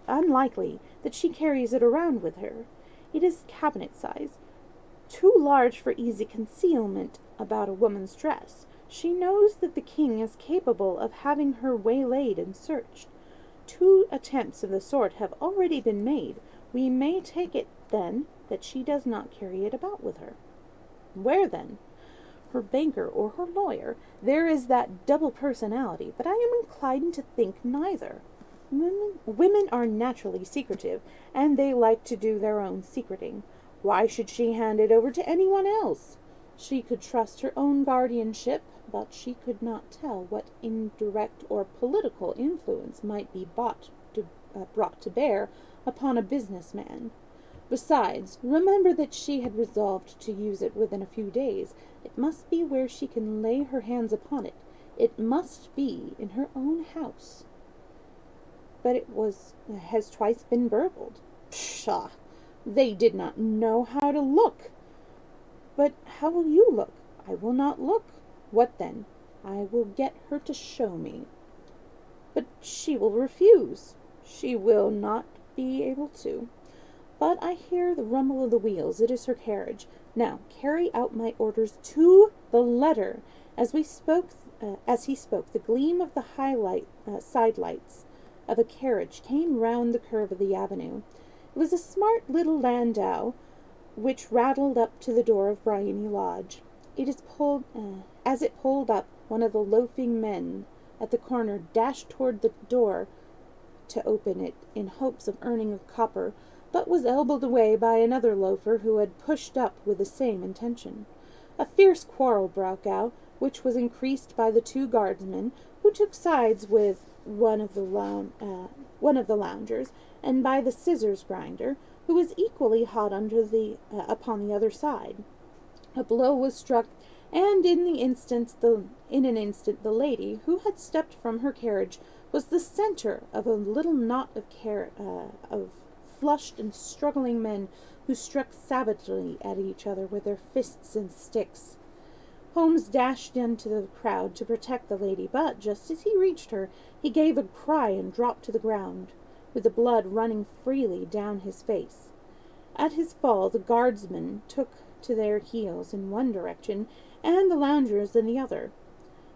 unlikely that she carries it around with her. It is cabinet size, too large for easy concealment about a woman's dress. She knows that the king is capable of having her waylaid and searched. 2 attempts of the sort have already been made. We may take it, then, that she does not carry it about with her. Where, then? Her banker or her lawyer. There is that double personality, but I am inclined to think neither. Women are naturally secretive, and they like to do their own secreting. Why should she hand it over to anyone else? She could trust her own guardianship, but she could not tell what indirect or political influence might be brought to bear upon a businessman. Besides, remember that she had resolved to use it within a few days. It must be where she can lay her hands upon it. It must be in her own house." "But it has twice been burgled." "Pshaw! They did not know how to look." "But how will you look?" "I will not look." "What then?" I will get her to show me. But she will refuse. She will not be able to. But I hear the rumble of the wheels. It is her carriage. Now, carry out my orders to the letter. As he spoke, the gleam of the side lights of a carriage came round the curve of the avenue. It was a smart little landau, which rattled up to the door of Briony Lodge. As it pulled up, one of the loafing men at the corner dashed toward the door to open it in hopes of earning a copper, but was elbowed away by another loafer who had pushed up with the same intention. A fierce quarrel broke out, which was increased by the two guardsmen, who took sides with one of the loungers, and by the scissors grinder, who was equally hot upon the other side. A blow was struck, and in an instant the lady, who had stepped from her carriage, was the centre of a little knot of flushed and struggling men who struck savagely at each other with their fists and sticks. Holmes dashed into the crowd to protect the lady, but just as he reached her, he gave a cry and dropped to the ground, with the blood running freely down his face. At his fall, the guardsmen took to their heels in one direction, and the loungers in the other,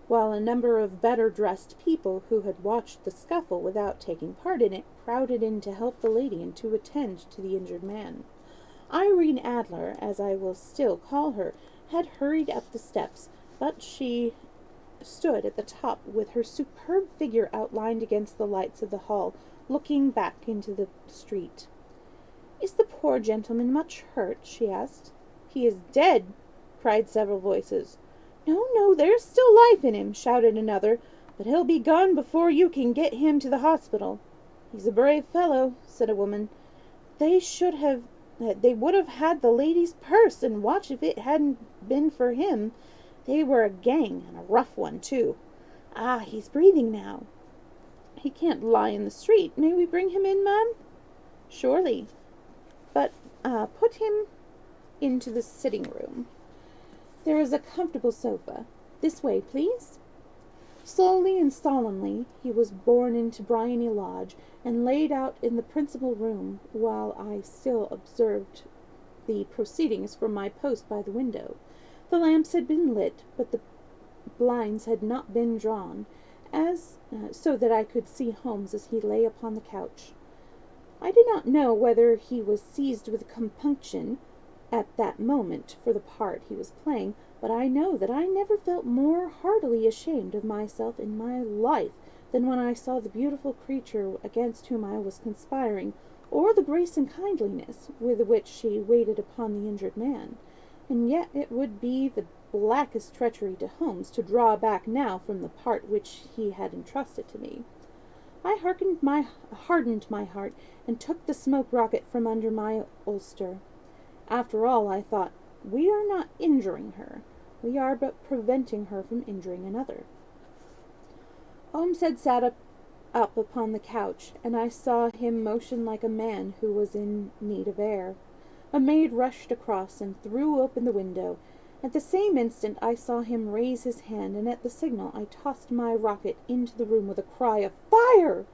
while a number of better-dressed people who had watched the scuffle without taking part in it crowded in to help the lady and to attend to the injured man. Irene Adler, as I will still call her, had hurried up the steps, but she stood at the top with her superb figure outlined against the lights of the hall, looking back into the street. "Is the poor gentleman much hurt?" she asked. "He is dead," cried several voices. No, there's still life in him," shouted another, "but he'll be gone before you can get him to the hospital." "He's a brave fellow," said a woman. They would have had the lady's purse and watch if it hadn't been for him. They were a gang, and a rough one, too. Ah, he's breathing now." "He can't lie in the street. May we bring him in, ma'am?" "Surely. But put him into the sitting room. There is a comfortable sofa. This way, please." Slowly and solemnly he was borne into Briony Lodge and laid out in the principal room, while I still observed the proceedings from my post by the window. The lamps had been lit, but the blinds had not been drawn, so that I could see Holmes as he lay upon the couch. I do not know whether he was seized with compunction at that moment for the part he was playing, but I know that I never felt more heartily ashamed of myself in my life than when I saw the beautiful creature against whom I was conspiring, or the grace and kindliness with which she waited upon the injured man. And yet it would be the blackest treachery to Holmes to draw back now from the part which he had entrusted to me. I hardened my heart and took the smoke rocket from under my ulster. After all, I thought, we are not injuring her. We are but preventing her from injuring another. Holmes had sat up upon the couch, and I saw him motion like a man who was in need of air. A maid rushed across and threw open the window. At the same instant I saw him raise his hand, and at the signal I tossed my rocket into the room with a cry of "Fire!"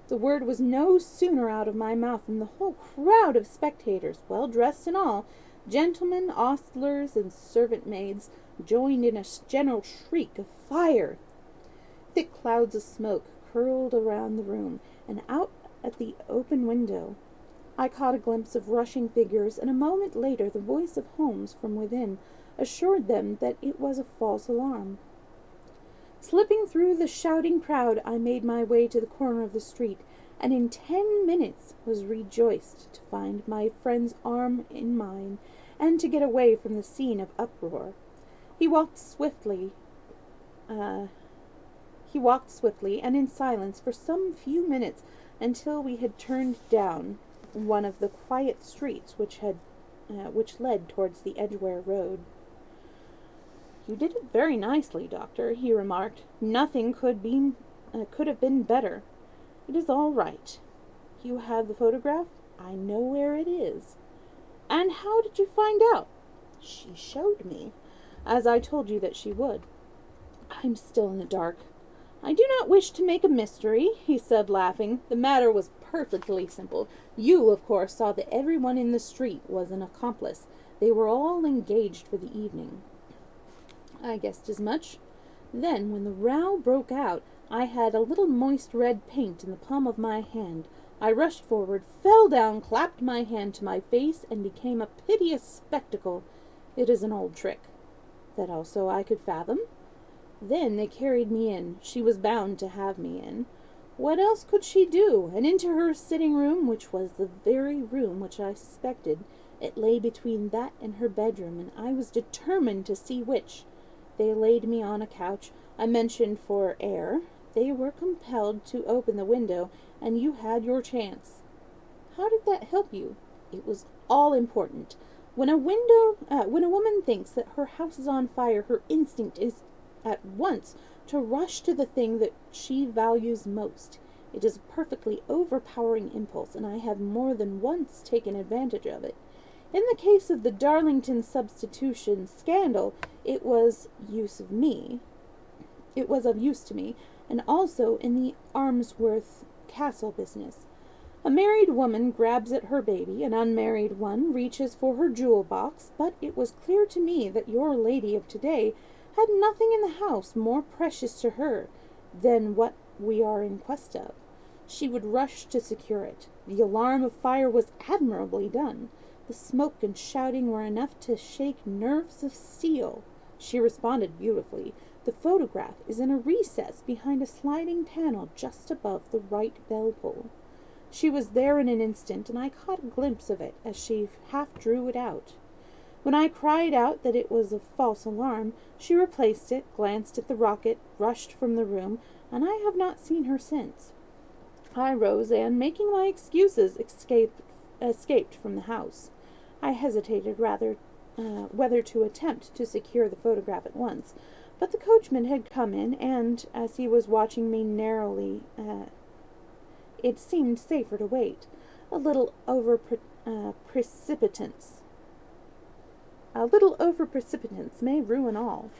The word was no sooner out of my mouth than the whole crowd of spectators, well dressed and all, gentlemen, ostlers, and servant-maids, joined in a general shriek of "Fire!" Thick clouds of smoke curled around the room, and out at the open window I caught a glimpse of rushing figures, and a moment later the voice of Holmes from within assured them that it was a false alarm. Slipping through the shouting crowd, I made my way to the corner of the street, and in 10 minutes was rejoiced to find my friend's arm in mine, and to get away from the scene of uproar. He walked swiftly, and in silence for some few minutes, until we had turned down one of the quiet streets which led towards the Edgware Road. "You did it very nicely, Doctor," he remarked. "Nothing could have been better. It is all right. You have the photograph? I know where it is." "And how did you find out?" "She showed me, as I told you that she would." I'm still in the dark. I do not wish to make a mystery, he said, laughing. The matter was perfectly simple. You, of course, saw that everyone in the street was an accomplice. They were all engaged for the evening. I guessed as much. Then, when the row broke out, I had a little moist red paint in the palm of my hand. I rushed forward, fell down, clapped my hand to my face, and became a piteous spectacle. It is an old trick. That also I could fathom. Then they carried me in. She was bound to have me in. What else could she do? And into her sitting room, which was the very room which I suspected. It lay between that and her bedroom, and I was determined to see which. They laid me on a couch. I mentioned for air. They were compelled to open the window, and you had your chance. How did that help you? It was all important. When a woman thinks that her house is on fire, her instinct is at once to rush to the thing that she values most. It is a perfectly overpowering impulse, and I have more than once taken advantage of it. In the case of the Darlington substitution scandal, it was of use to me, and also in the Armsworth Castle business. A married woman grabs at her baby, an unmarried one reaches for her jewel box, but it was clear to me that your lady of today had nothing in the house more precious to her than what we are in quest of. She would rush to secure it. The alarm of fire was admirably done. The smoke and shouting were enough to shake nerves of steel. She responded beautifully. The photograph is in a recess behind a sliding panel just above the right bell pull. She was there in an instant, and I caught a glimpse of it as she half drew it out. When I cried out that it was a false alarm, she replaced it, glanced at the rocket, rushed from the room, and I have not seen her since. I rose and, making my excuses, escaped from the house. I hesitated whether to attempt to secure the photograph at once, but the coachman had come in, and, as he was watching me narrowly, it seemed safer to wait. A little over-precipitance may ruin all.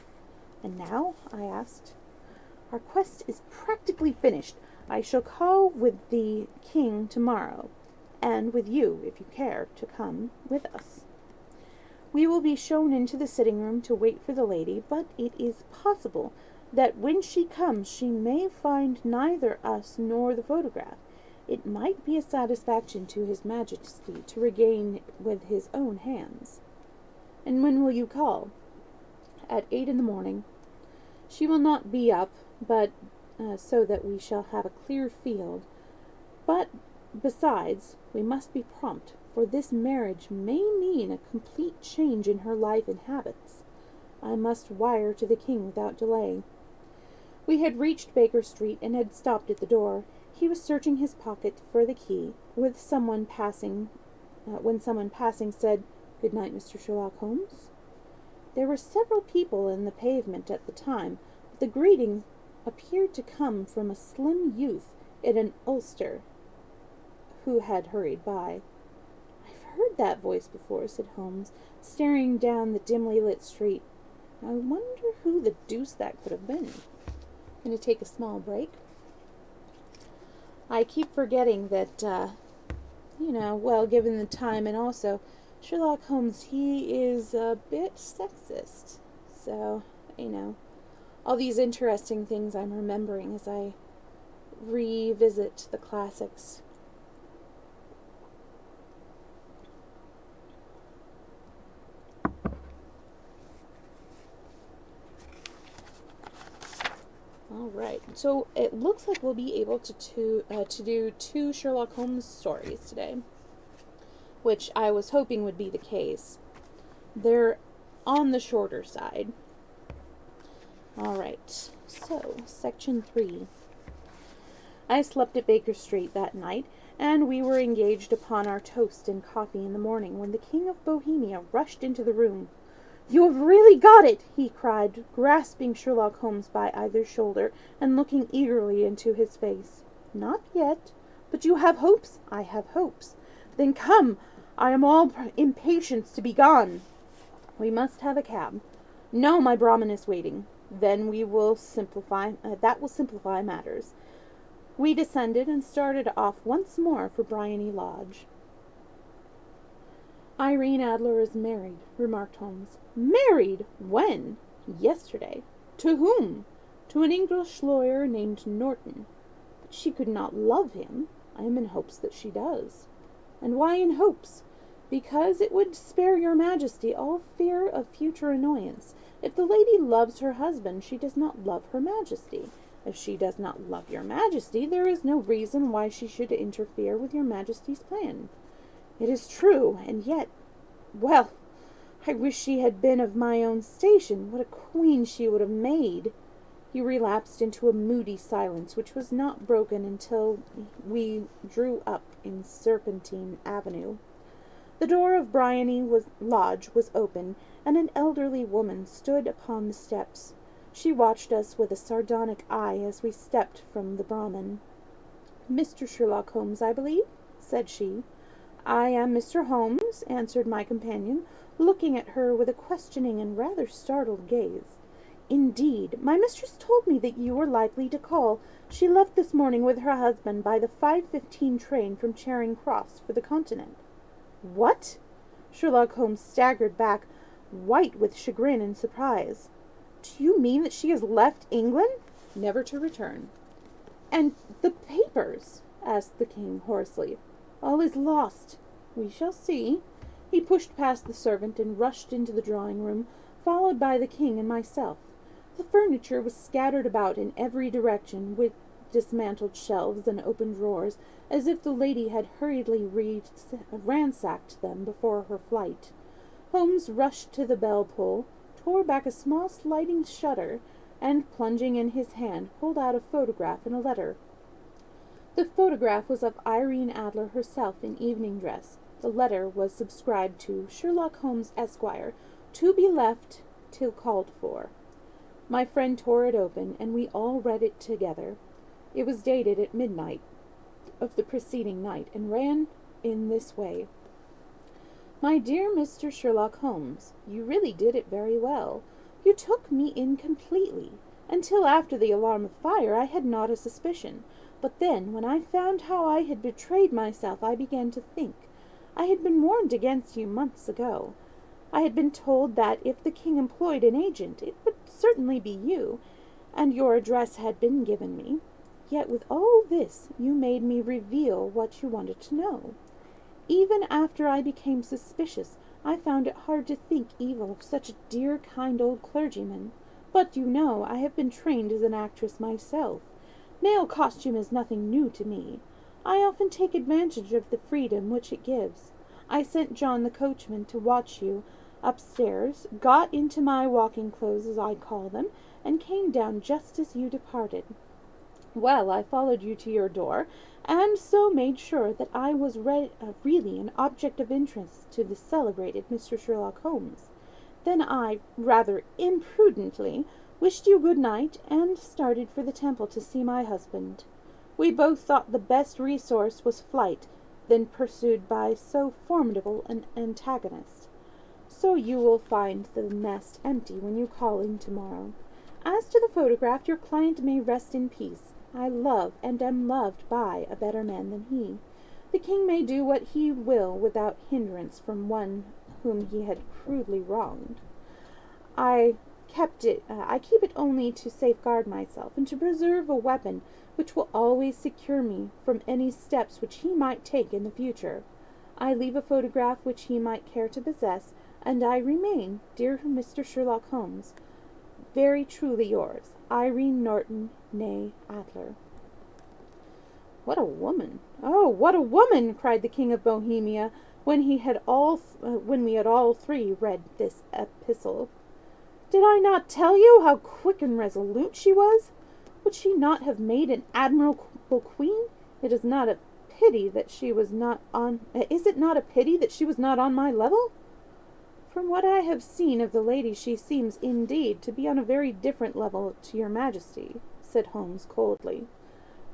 And now? I asked. Our quest is practically finished. I shall call with the king tomorrow, and with you, if you care to come with us. We will be shown into the sitting room to wait for the lady, but it is possible that when she comes she may find neither us nor the photograph. It might be a satisfaction to his majesty to regain with his own hands. And when will you call? At 8 in the morning. She will not be up, but so that we shall have a clear field. But, besides, we must be prompt, for this marriage may mean a complete change in her life and habits. I must wire to the king without delay. We had reached Baker Street and had stopped at the door. He was searching his pocket for the key, when someone passing said, "Good night, Mr. Sherlock Holmes." There were several people in the pavement at the time, but the greeting appeared to come from a slim youth in an ulster who had hurried by. "I've heard that voice before," said Holmes, staring down the dimly lit street. "I wonder who the deuce that could have been." I'm going to take a small break. I keep forgetting that, given the time, and also Sherlock Holmes, he is a bit sexist. So, all these interesting things I'm remembering as I revisit the classics. All right, so it looks like we'll be able to do 2 Sherlock Holmes stories today, which I was hoping would be the case. They're on the shorter side. All right, so section 3. I slept at Baker Street that night, and we were engaged upon our toast and coffee in the morning when the King of Bohemia rushed into the room. "You have really got it!" he cried, grasping Sherlock Holmes by either shoulder and looking eagerly into his face. "Not yet. But you have hopes?" "I have hopes." "Then come. I am all impatience to be gone." "We must have a cab." "No, my Brahmin is waiting." Then that will simplify matters. We descended and started off once more for Bryony Lodge. Irene Adler is married, remarked Holmes. Married? When? Yesterday. To whom? To an English lawyer named Norton. But she could not love him. I am in hopes that she does. And why in hopes? Because it would spare your Majesty all fear of future annoyance. If the lady loves her husband, she does not love her Majesty. If she does not love your Majesty, there is no reason why she should interfere with your Majesty's plan. It is true, and yet, well, I wish she had been of my own station. What a queen she would have made. He relapsed into a moody silence, which was not broken until we drew up in Serpentine Avenue. The door of Bryony Lodge was open, and an elderly woman stood upon the steps. She watched us with a sardonic eye as we stepped from the Brahmin. "Mr. Sherlock Holmes, I believe?" said she. "I am Mr. Holmes," answered my companion, looking at her with a questioning and rather startled gaze. "Indeed, my mistress told me that you were likely to call. She left this morning with her husband by the 5:15 train from Charing Cross for the Continent." "What?" Sherlock Holmes staggered back, white with chagrin and surprise. "Do you mean that she has left England?" "Never to return." "And the papers?" asked the king hoarsely. "All is lost." "We shall see." He pushed past the servant and rushed into the drawing-room, followed by the king and myself. The furniture was scattered about in every direction, with dismantled shelves and open drawers, as if the lady had hurriedly ransacked them before her flight. Holmes rushed to the bell-pull, tore back a small sliding shutter, and, plunging in his hand, pulled out a photograph and a letter. The photograph was of Irene Adler herself in evening dress. The letter was subscribed to Sherlock Holmes, Esquire, to be left till called for. My friend tore it open, and we all read it together. It was dated at midnight of the preceding night, and ran in this way. "My dear Mr. Sherlock Holmes, you really did it very well. You took me in completely. Until after the alarm of fire I had not a suspicion. But then, when I found how I had betrayed myself, I began to think. I had been warned against you months ago. I had been told that if the king employed an agent, it would certainly be you, and your address had been given me. Yet with all this, you made me reveal what you wanted to know. Even after I became suspicious, I found it hard to think evil of such a dear, kind old clergyman. But you know, I have been trained as an actress myself. Male costume is nothing new to me. I often take advantage of the freedom which it gives. I sent John the coachman to watch you upstairs, got into my walking clothes, as I call them, and came down just as you departed. Well, I followed you to your door, and so made sure that I was really an object of interest to the celebrated Mr. Sherlock Holmes. Then I, rather imprudently, wished you good night, and started for the Temple to see my husband. We both thought the best resource was flight, then pursued by so formidable an antagonist. So you will find the nest empty when you call in tomorrow. As to the photograph, your client may rest in peace. I love and am loved by a better man than he. The king may do what he will without hindrance from one whom he had crudely wronged. I keep it only to safeguard myself, and to preserve a weapon which will always secure me from any steps which he might take in the future. I leave a photograph which he might care to possess, and I remain, dear Mr. Sherlock Holmes, very truly yours, Irene Norton, née Adler." "What a woman! Oh, what a woman!" cried the King of Bohemia, when we had all three read this epistle. "Did I not tell you how quick and resolute she was? Would she not have made an admirable queen? Is it not a pity that she was not on my level? From what I have seen of the lady, she seems, indeed, to be on a very different level to your Majesty," said Holmes coldly.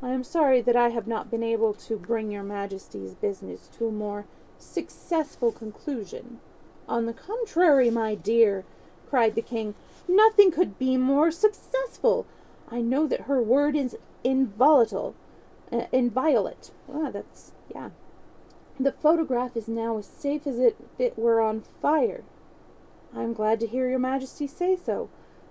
"I am sorry that I have not been able to bring your Majesty's business to a more successful conclusion. On the contrary, my dear, cried the king. "Nothing could be more successful. I know that her word is inviolate. Yeah. The photograph is now as safe as if it were on fire." "I am glad to hear your Majesty say so.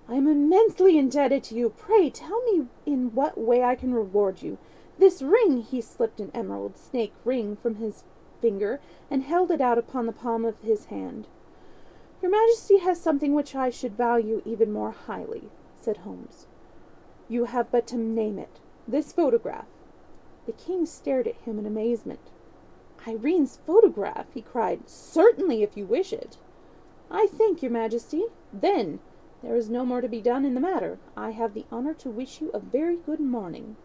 I am immensely indebted to you. Pray tell me in what way I can reward you. This ring," he slipped an emerald snake ring from his finger and held it out upon the palm of his hand. "Your Majesty has something which I should value even more highly," said Holmes. "You have but to name it. This photograph." The king stared at him in amazement. "Irene's photograph!" he cried. "Certainly, if you wish it." "I thank your Majesty. Then there is no more to be done in the matter. I have the honor to wish you a very good morning."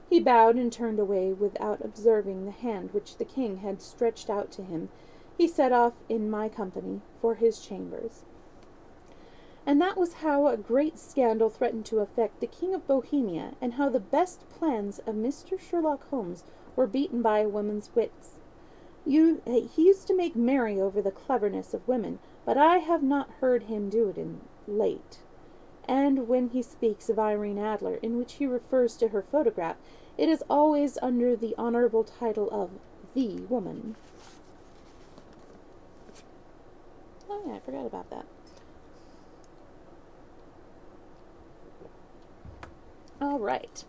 He bowed and turned away without observing the hand which the king had stretched out to him. He set off in my company for his chambers. And that was how a great scandal threatened to affect the King of Bohemia, and how the best plans of Mr. Sherlock Holmes were beaten by a woman's wits. He used to make merry over the cleverness of women, but I have not heard him do it late. And when he speaks of Irene Adler, in which he refers to her photograph, it is always under the honorable title of the woman. Oh yeah, I forgot about that. All right.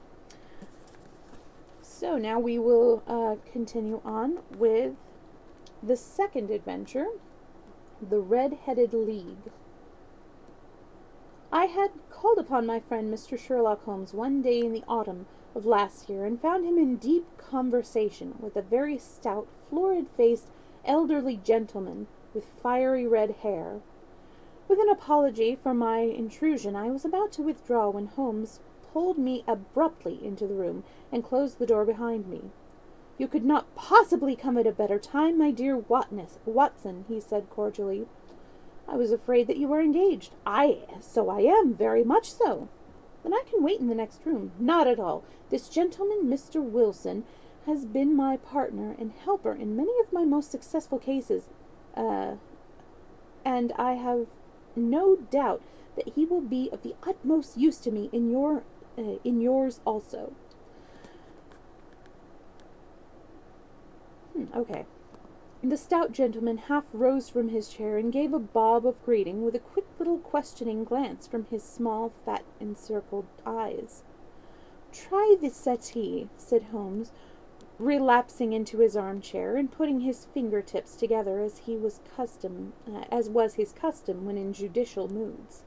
So now we will continue on with the second adventure, The Red-Headed League. I had called upon my friend Mr. Sherlock Holmes one day in the autumn of last year, and found him in deep conversation with a very stout, florid-faced, elderly gentleman with fiery red hair. With an apology for my intrusion, I was about to withdraw when Holmes pulled me abruptly into the room and closed the door behind me. "You could not possibly come at a better time, my dear Watson," he said cordially. "I was afraid that you were engaged." So I am, very much so." "Then I can wait in the next room." "Not at all. This gentleman, Mr. Wilson, has been my partner and helper in many of my most successful cases, and I have no doubt that he will be of the utmost use to me in yours also." Okay. The stout gentleman half rose from his chair and gave a bob of greeting, with a quick little questioning glance from his small, fat, encircled eyes. "Try the settee," said Holmes, relapsing into his armchair and putting his fingertips together as was his custom when in judicial moods.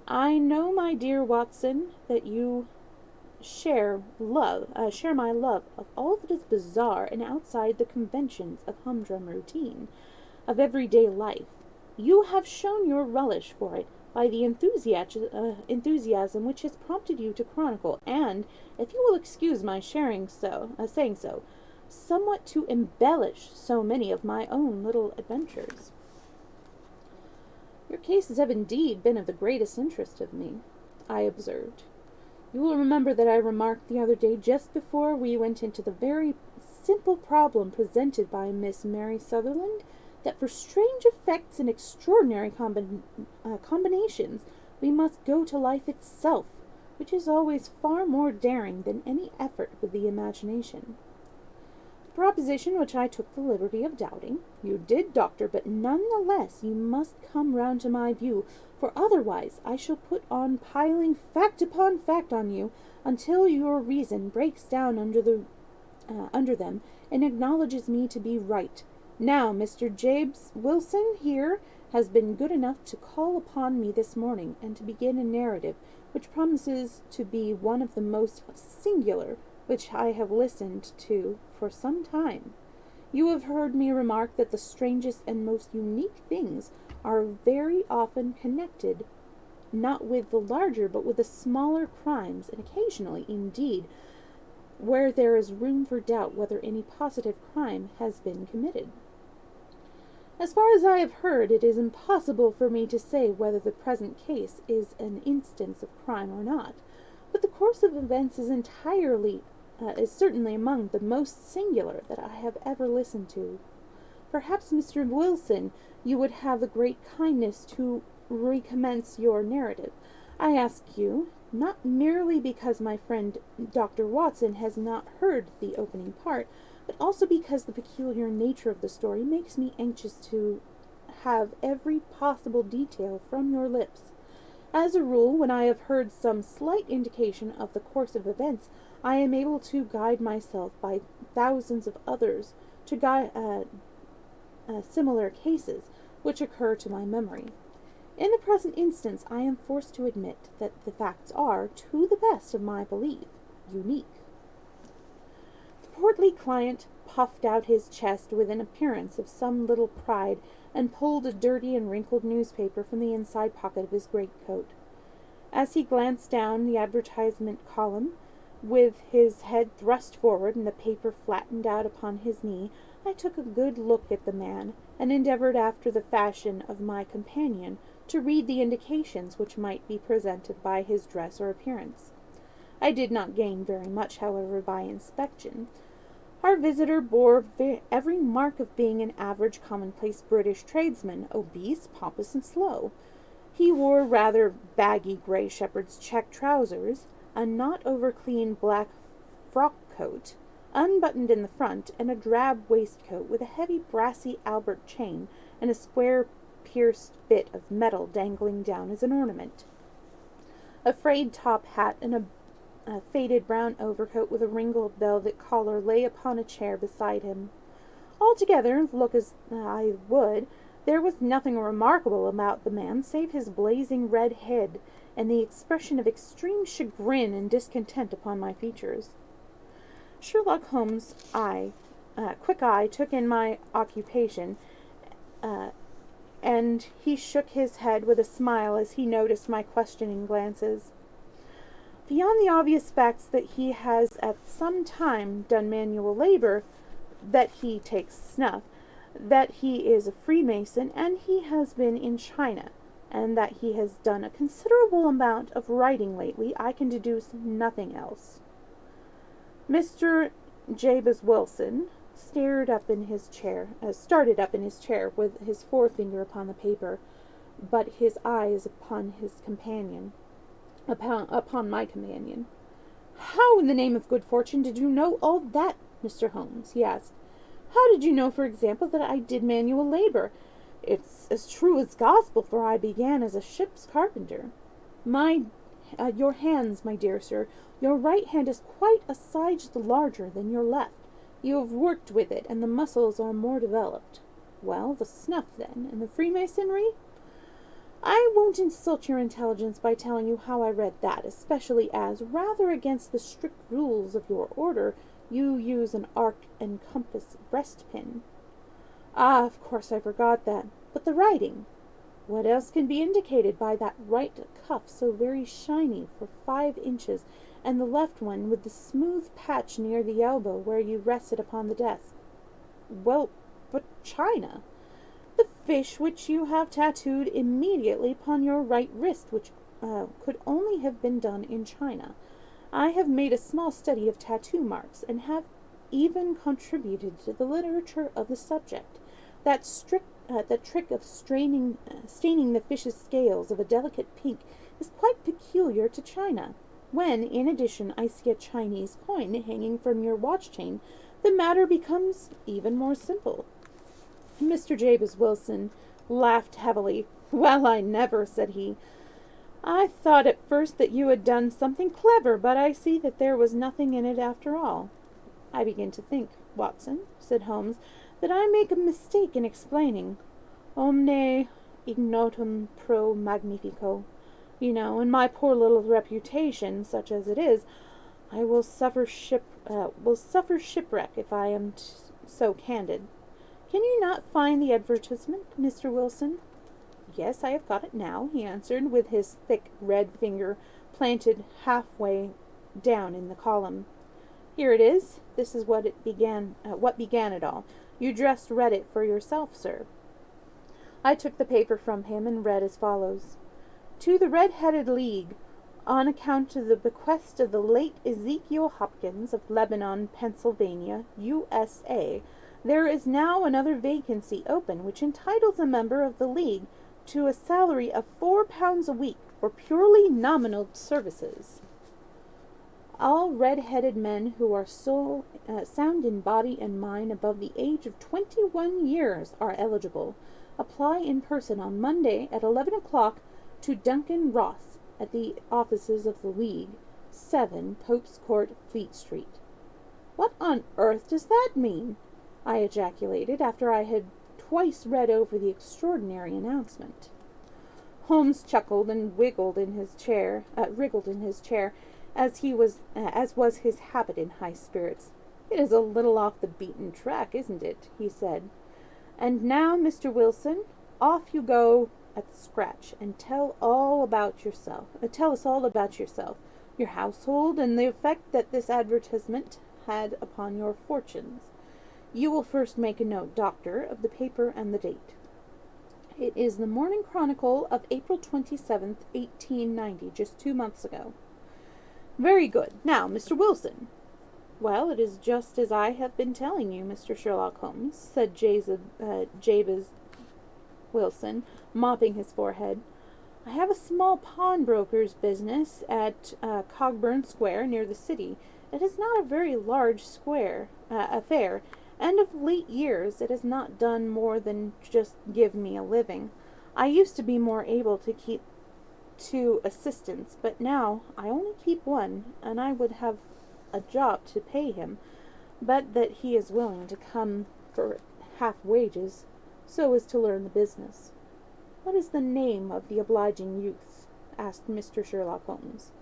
"I know, my dear Watson, that you share my love of all that is bizarre and outside the conventions of humdrum routine, of everyday life. You have shown your relish for it by the enthusiasm which has prompted you to chronicle, and, if you will excuse my saying so, somewhat to embellish so many of my own little adventures." "Your cases have indeed been of the greatest interest to me," I observed. "You will remember that I remarked the other day, just before we went into the very simple problem presented by Miss Mary Sutherland, that for strange effects and extraordinary combinations we must go to life itself, which is always far more daring than any effort with the imagination. A proposition which I took the liberty of doubting. You did, Doctor, but none the less you must come round to my view, for otherwise I shall put on piling fact upon fact on you, until your reason breaks down under them, and acknowledges me to be right. Now, Mr. James Wilson here has been good enough to call upon me this morning, and to begin a narrative which promises to be one of the most singular which I have listened to for some time. You have heard me remark that the strangest and most unique things are very often connected, not with the larger, but with the smaller crimes, and occasionally, indeed, where there is room for doubt whether any positive crime has been committed. As far as I have heard, it is impossible for me to say whether the present case is an instance of crime or not, but the course of events is certainly among the most singular that I have ever listened to. Perhaps, Mr. Wilson, you would have the great kindness to recommence your narrative. I ask you, not merely because my friend Dr. Watson has not heard the opening part, but also because the peculiar nature of the story makes me anxious to have every possible detail from your lips. As a rule, when I have heard some slight indication of the course of events, I am able to guide myself by thousands of others to similar cases which occur to my memory. In the present instance, I am forced to admit that the facts are, to the best of my belief, unique. The portly client puffed out his chest with an appearance of some little pride and pulled a dirty and wrinkled newspaper from the inside pocket of his greatcoat. As he glanced down the advertisement column, with his head thrust forward and the paper flattened out upon his knee, I took a good look at the man, and endeavored, after the fashion of my companion, to read the indications which might be presented by his dress or appearance. I did not gain very much, however, by inspection. Our visitor bore every mark of being an average commonplace British tradesman, obese, pompous, and slow. He wore rather baggy grey shepherd's check trousers, a not over-clean black frock coat, unbuttoned in the front, and a drab waistcoat with a heavy brassy Albert chain and a square pierced bit of metal dangling down as an ornament. A frayed top hat and a faded brown overcoat with a wrinkled velvet collar lay upon a chair beside him. Altogether, look as I would, there was nothing remarkable about the man save his blazing red head and the expression of extreme chagrin and discontent upon my features. Sherlock Holmes' quick eye took in my occupation, and he shook his head with a smile as he noticed my questioning glances. Beyond the obvious facts that he has at some time done manual labor, that he takes snuff, that he is a Freemason, and he has been in China, and that he has done a considerable amount of writing lately, I can deduce nothing else. Mr. Jabez Wilson started up in his chair with his forefinger upon the paper, but his eyes upon my companion. "How, in the name of good fortune, did you know all that, Mr. Holmes?" he asked. "How did you know, for example, that I did manual labor? It's as true as gospel, for I began as a ship's carpenter. Your hands, my dear sir, your right hand is quite a size larger than your left. You have worked with it, and the muscles are more developed. Well, the snuff, then, and the Freemasonry? I won't insult your intelligence by telling you how I read that, especially as, rather against the strict rules of your order, you use an arc and compass breastpin. Ah, of course I forgot that. But the writing? What else can be indicated by that right cuff so very shiny for 5 inches, and the left one with the smooth patch near the elbow where you rest it upon the desk? Well, but China. The fish which you have tattooed immediately upon your right wrist, which could only have been done in China. I have made a small study of tattoo marks, and have even contributed to the literature of the subject. That trick of staining the fish's scales of a delicate pink is quite peculiar to China. When, in addition, I see a Chinese coin hanging from your watch chain, the matter becomes even more simple." Mr. Jabez Wilson laughed heavily. "Well, I never," said he. "I thought at first that you had done something clever, but I see that there was nothing in it after all." "I begin to think, Watson," said Holmes, "that I make a mistake in explaining. Omne ignotum pro magnifico. You know, and my poor little reputation, such as it is, I will suffer shipwreck if I am so candid. Can you not find the advertisement, Mr. Wilson?" "Yes, I have got it now," he answered, with his thick red finger planted halfway down in the column. "Here it is. This is what began it all. You just read it for yourself, sir." I took the paper from him and read as follows: "To the Red-Headed League, on account of the bequest of the late Ezekiel Hopkins of Lebanon, Pennsylvania, USA, there is now another vacancy open which entitles a member of the League to a salary of £4 a week for purely nominal services. All red-headed men who are sound in body and mind above the age of 21 years are eligible. Apply in person on Monday at 11 o'clock to Duncan Ross at the offices of the League, 7 Pope's Court, Fleet Street. What on earth does that mean? I ejaculated after I had twice read over the extraordinary announcement. Holmes chuckled and wriggled in his chair, as was his habit in high spirits. "It is a little off the beaten track, isn't it?" he said. "And now, Mr. Wilson, off you go at the scratch, and tell us all about yourself, your household, and the effect that this advertisement had upon your fortunes. You will first make a note, Doctor, of the paper and the date." "It is the Morning Chronicle of April 27th, 1890, just 2 months ago." "Very good. Now, Mr. Wilson." "Well, it is just as I have been telling you, Mr. Sherlock Holmes," said Jabez Wilson, mopping his forehead. "I have a small pawnbroker's business at Cogburn Square, near the city. It is not a very large affair, and of late years it has not done more than just give me a living. I used to be more able to keep 2 assistants, but now I only keep 1, and I would have a job to pay him, but that he is willing to come for half wages, so as to learn the business." "What is the name of the obliging youth?" asked Mr. Sherlock Holmes.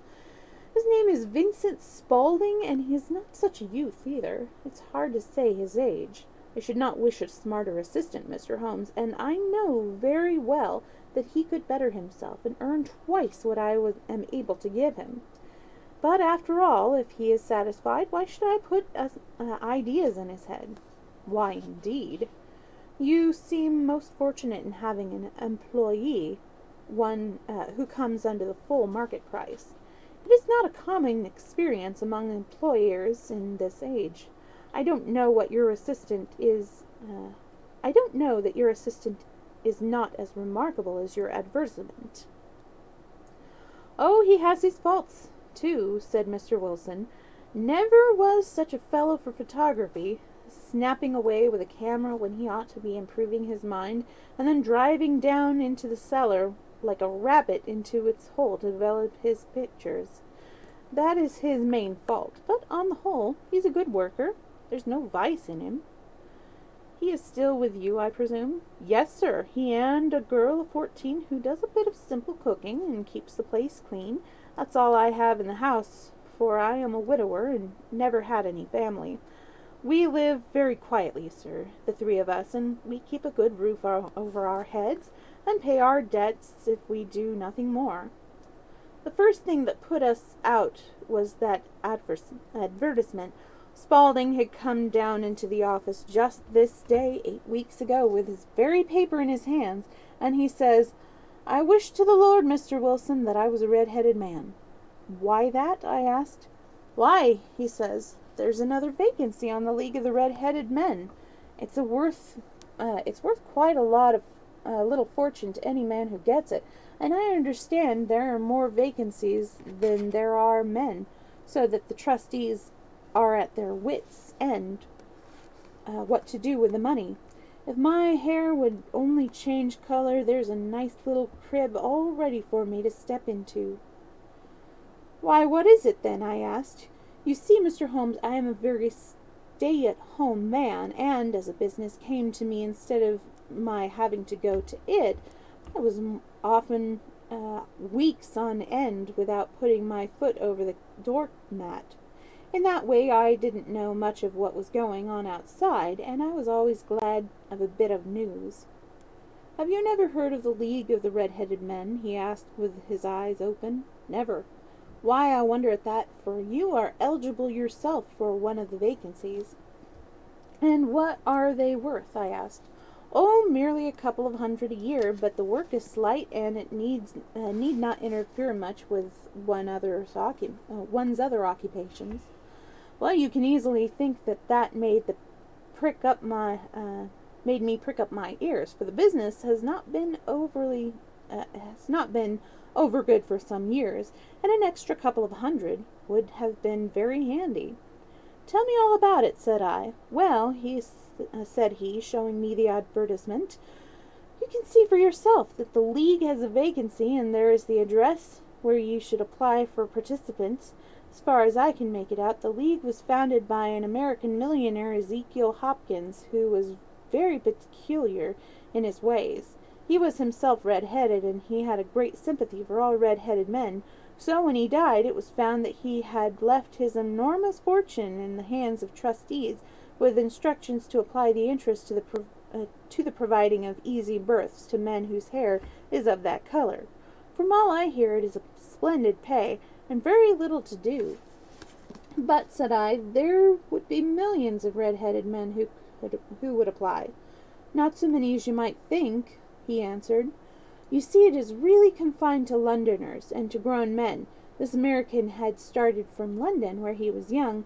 "His name is Vincent Spaulding, and he is not such a youth either. It's hard to say his age. I should not wish a smarter assistant, Mr. Holmes, and I know very well that he could better himself and earn twice what I am able to give him. But after all, if he is satisfied, why should I put ideas in his head?" "Why, indeed? You seem most fortunate in having an employee, one who comes under the full market price. It is not a common experience among employers in this age. I don't know that your assistant is not as remarkable as your advertisement." "Oh, he has his faults, too," said Mr. Wilson. "Never was such a fellow for photography, snapping away with a camera when he ought to be improving his mind, and then driving down into the cellar like a rabbit into its hole to develop his pictures. That is his main fault, but on the whole he's a good worker. There's no vice in him." "He is still with you, I presume?" "Yes, sir. He and a girl of 14 who does a bit of simple cooking and keeps the place clean. That's all I have in the house, for I am a widower and never had any family. We live very quietly, sir, the 3 of us, and we keep a good roof over our heads and pay our debts if we do nothing more. The first thing that put us out was that advertisement. Spaulding had come down into the office just this day 8 weeks ago with his very paper in his hands, and he says, 'I wish to the Lord, Mr. Wilson, that I was a red-headed man.' 'Why that?' I asked. 'Why,' he says, 'there's another vacancy on the League of the Red-Headed Men. It's worth quite a little fortune to any man who gets it, and I understand there are more vacancies than there are men, so that the trustees are at their wits' end what to do with the money. If my hair would only change color, there's a nice little crib all ready for me to step into.' 'Why, what is it, then?' I asked. 'You see, Mr. Holmes, I am a very stay-at-home man, and as a business came to me instead of my having to go to it, I was often weeks on end without putting my foot over the door-mat. In that way I didn't know much of what was going on outside, and I was always glad of a bit of news.' 'Have you never heard of the League of the Red-Headed Men?' he asked with his eyes open. 'Never.' 'Why, I wonder at that, for you are eligible yourself for one of the vacancies.' 'And what are they worth?' I asked. 'Oh, merely a couple of hundred a year, but the work is slight, and it need not interfere much with one's other occupations.' Well, you can easily think that made the prick up made me prick up my ears, for the business has not been over good for some years, and an extra couple of hundred would have been very handy. "Tell me all about it," said I. "Well," said he, showing me the advertisement, "you can see for yourself that the League has a vacancy, and there is the address where you should apply for participants. As far as I can make it out, the League was founded by an American millionaire, Ezekiel Hopkins, who was very peculiar in his ways. He was himself red-headed, and he had a great sympathy for all red-headed men. So when he died, it was found that he had left his enormous fortune in the hands of trustees, with instructions to apply the interest to the providing of easy berths to men whose hair is of that color. From all I hear, it is a splendid pay, and very little to do." "But," said I, "there would be millions of red-headed men who would apply." "Not so many as you might think," he answered. "You see, it is really confined to Londoners and to grown men. This American had started from London, where he was young,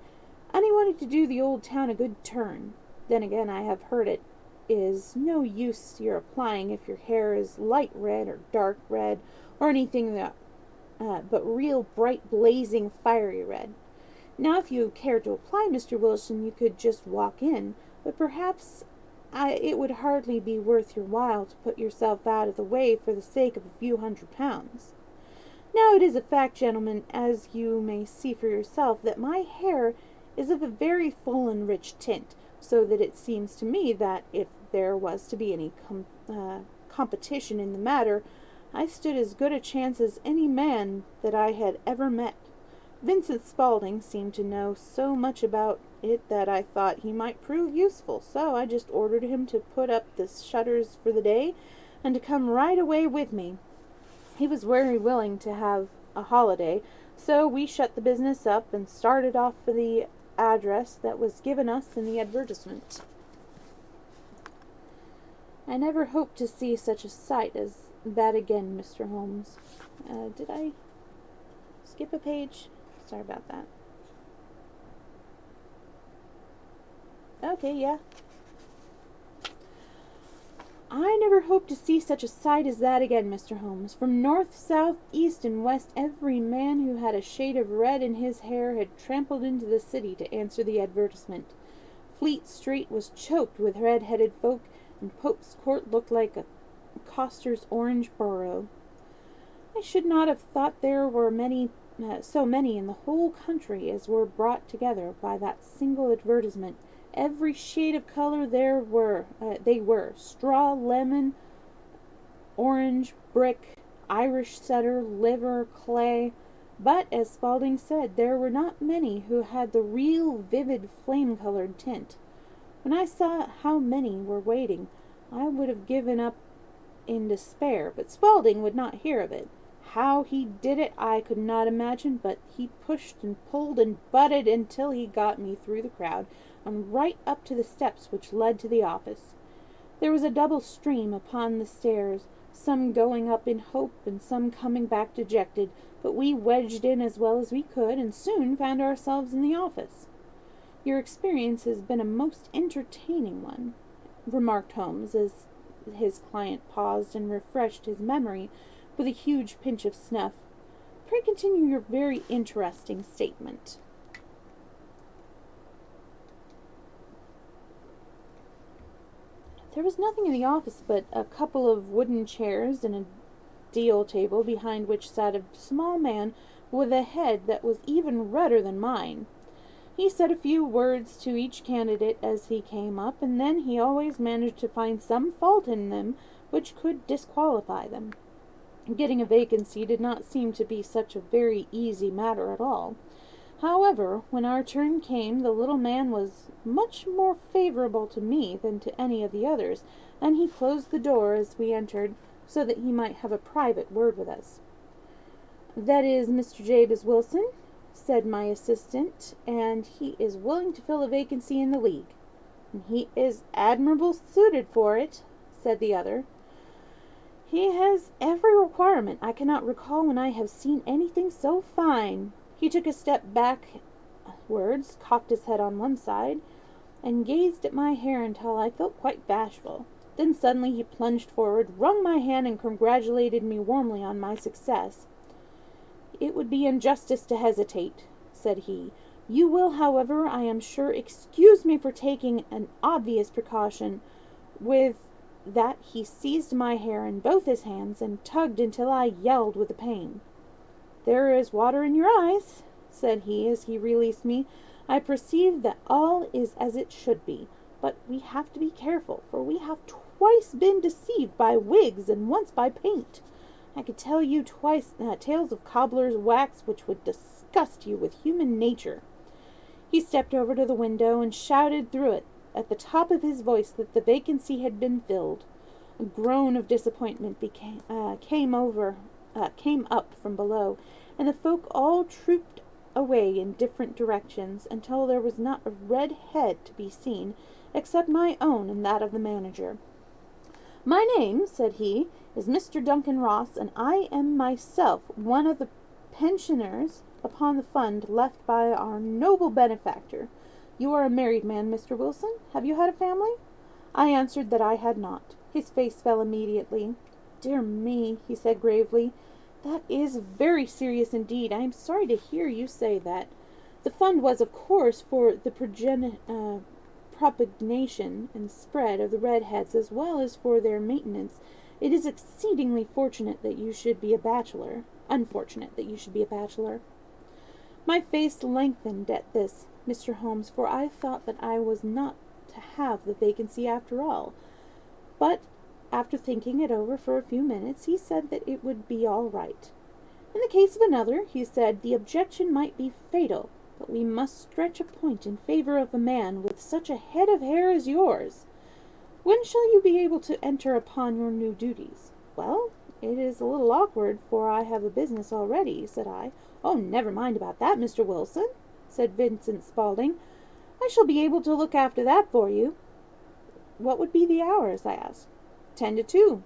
and he wanted to do the old town a good turn. Then again, I have heard it is no use your applying if your hair is light red or dark red, or anything but real bright, blazing, fiery red. Now, if you cared to apply, Mr. Wilson, you could just walk in, but perhaps it would hardly be worth your while to put yourself out of the way for the sake of a few £100. Now it is a fact, gentlemen, as you may see for yourself, that my hair is of a very full and rich tint, so that it seems to me that if there was to be any competition in the matter, I stood as good a chance as any man that I had ever met. Vincent Spaulding seemed to know so much about it that I thought he might prove useful, so I just ordered him to put up the shutters for the day and to come right away with me. He was very willing to have a holiday, so we shut the business up and started off for the address that was given us in the advertisement. I never hoped to see such a sight as that again, Mr. Holmes. Did I skip a page? Sorry about that. Okay, yeah. I never hoped to see such a sight as that again, Mr. Holmes. From north, south, east, and west, every man who had a shade of red in his hair had trampled into the city to answer the advertisement. Fleet Street was choked with red-headed folk, and Pope's Court looked like a coster's orange borough. I should not have thought there were so many in the whole country as were brought together by that single advertisement. Every shade of color they were straw, lemon, orange, brick, Irish setter, liver, clay. But, as Spaulding said, there were not many who had the real vivid flame-colored tint. When I saw how many were waiting, I would have given up in despair, but Spaulding would not hear of it. How he did it I could not imagine, but he pushed and pulled and butted until he got me through the crowd and right up to the steps which led to the office. There was a double stream upon the stairs, some going up in hope and some coming back dejected, but we wedged in as well as we could and soon found ourselves in the office. "Your experience has been a most entertaining one," remarked Holmes, as his client paused and refreshed his memory with a huge pinch of snuff. "Pray continue your very interesting statement." There was nothing in the office but a couple of wooden chairs and a deal table, behind which sat a small man with a head that was even redder than mine. He said a few words to each candidate as he came up, and then he always managed to find some fault in them which could disqualify them. Getting a vacancy did not seem to be such a very easy matter at all. However, when our turn came, the little man was much more favorable to me than to any of the others, and he closed the door as we entered, so that he might have a private word with us. "That is Mr. Jabez Wilson," said my assistant, "and he is willing to fill a vacancy in the League." "And he is admirable suited for it," said the other. "He has every requirement. I cannot recall when I have seen anything so fine." He took a step backwards, cocked his head on one side, and gazed at my hair until I felt quite bashful. Then suddenly he plunged forward, wrung my hand, and congratulated me warmly on my success. "It would be injustice to hesitate," said he. "You will, however, I am sure, excuse me for taking an obvious precaution." With that he seized my hair in both his hands and tugged until I yelled with the pain. "There is water in your eyes," said he as he released me. "I perceive that all is as it should be, but we have to be careful, for we have twice been deceived by wigs and once by paint. I could tell you tales of cobbler's wax which would disgust you with human nature." He stepped over to the window and shouted through it at the top of his voice that the vacancy had been filled. A groan of disappointment came up from below, and the folk all trooped away in different directions until there was not a red head to be seen except my own and that of the manager. "My name," said he, "is Mr. Duncan Ross, and I am myself one of the pensioners upon the fund left by our noble benefactor. You are a married man, Mr. Wilson. Have you had a family?" I answered that I had not. His face fell immediately. "Dear me," he said gravely, "that is very serious indeed. I am sorry to hear you say that. The fund was, of course, for the propagation and spread of the redheads, as well as for their maintenance. It is exceedingly unfortunate that you should be a bachelor. My face lengthened at this, Mr. Holmes, for I thought that I was not to have the vacancy after all. But after thinking it over for a few minutes, he said that it would be all right. In the case of another, he said, the objection might be fatal, but we must stretch a point in favor of a man with such a head of hair as yours. When shall you be able to enter upon your new duties? Well, it is a little awkward, for I have a business already, said I. Oh, never mind about that, Mr. Wilson, said Vincent Spaulding. I shall be able to look after that for you. What would be the hours? I asked. 10 to 2.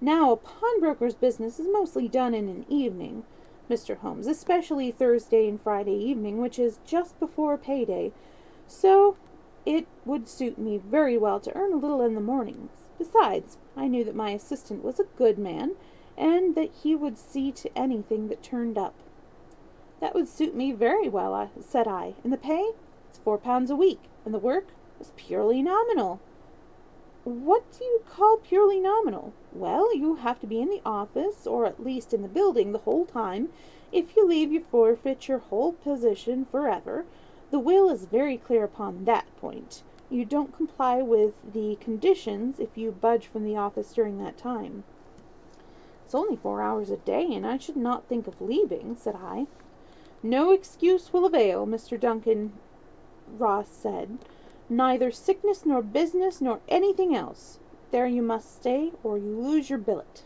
Now, a pawnbroker's business is mostly done in an evening, Mr. Holmes, especially Thursday and Friday evening, which is just before payday. So it would suit me very well to earn a little in the mornings. Besides, I knew that my assistant was a good man, and that he would see to anything that turned up. That would suit me very well, said I. And the pay? It's £4 a week, and the work is purely nominal. What do you call purely nominal? Well, you have to be in the office, or at least in the building, the whole time. If you leave, you forfeit your whole position forever. The will is very clear upon that point. You don't comply with the conditions if you budge from the office during that time. It's only 4 hours a day, and I should not think of leaving, said I. No excuse will avail, Mr. Duncan, Ross said. Neither sickness nor business nor anything else. There you must stay, or you lose your billet.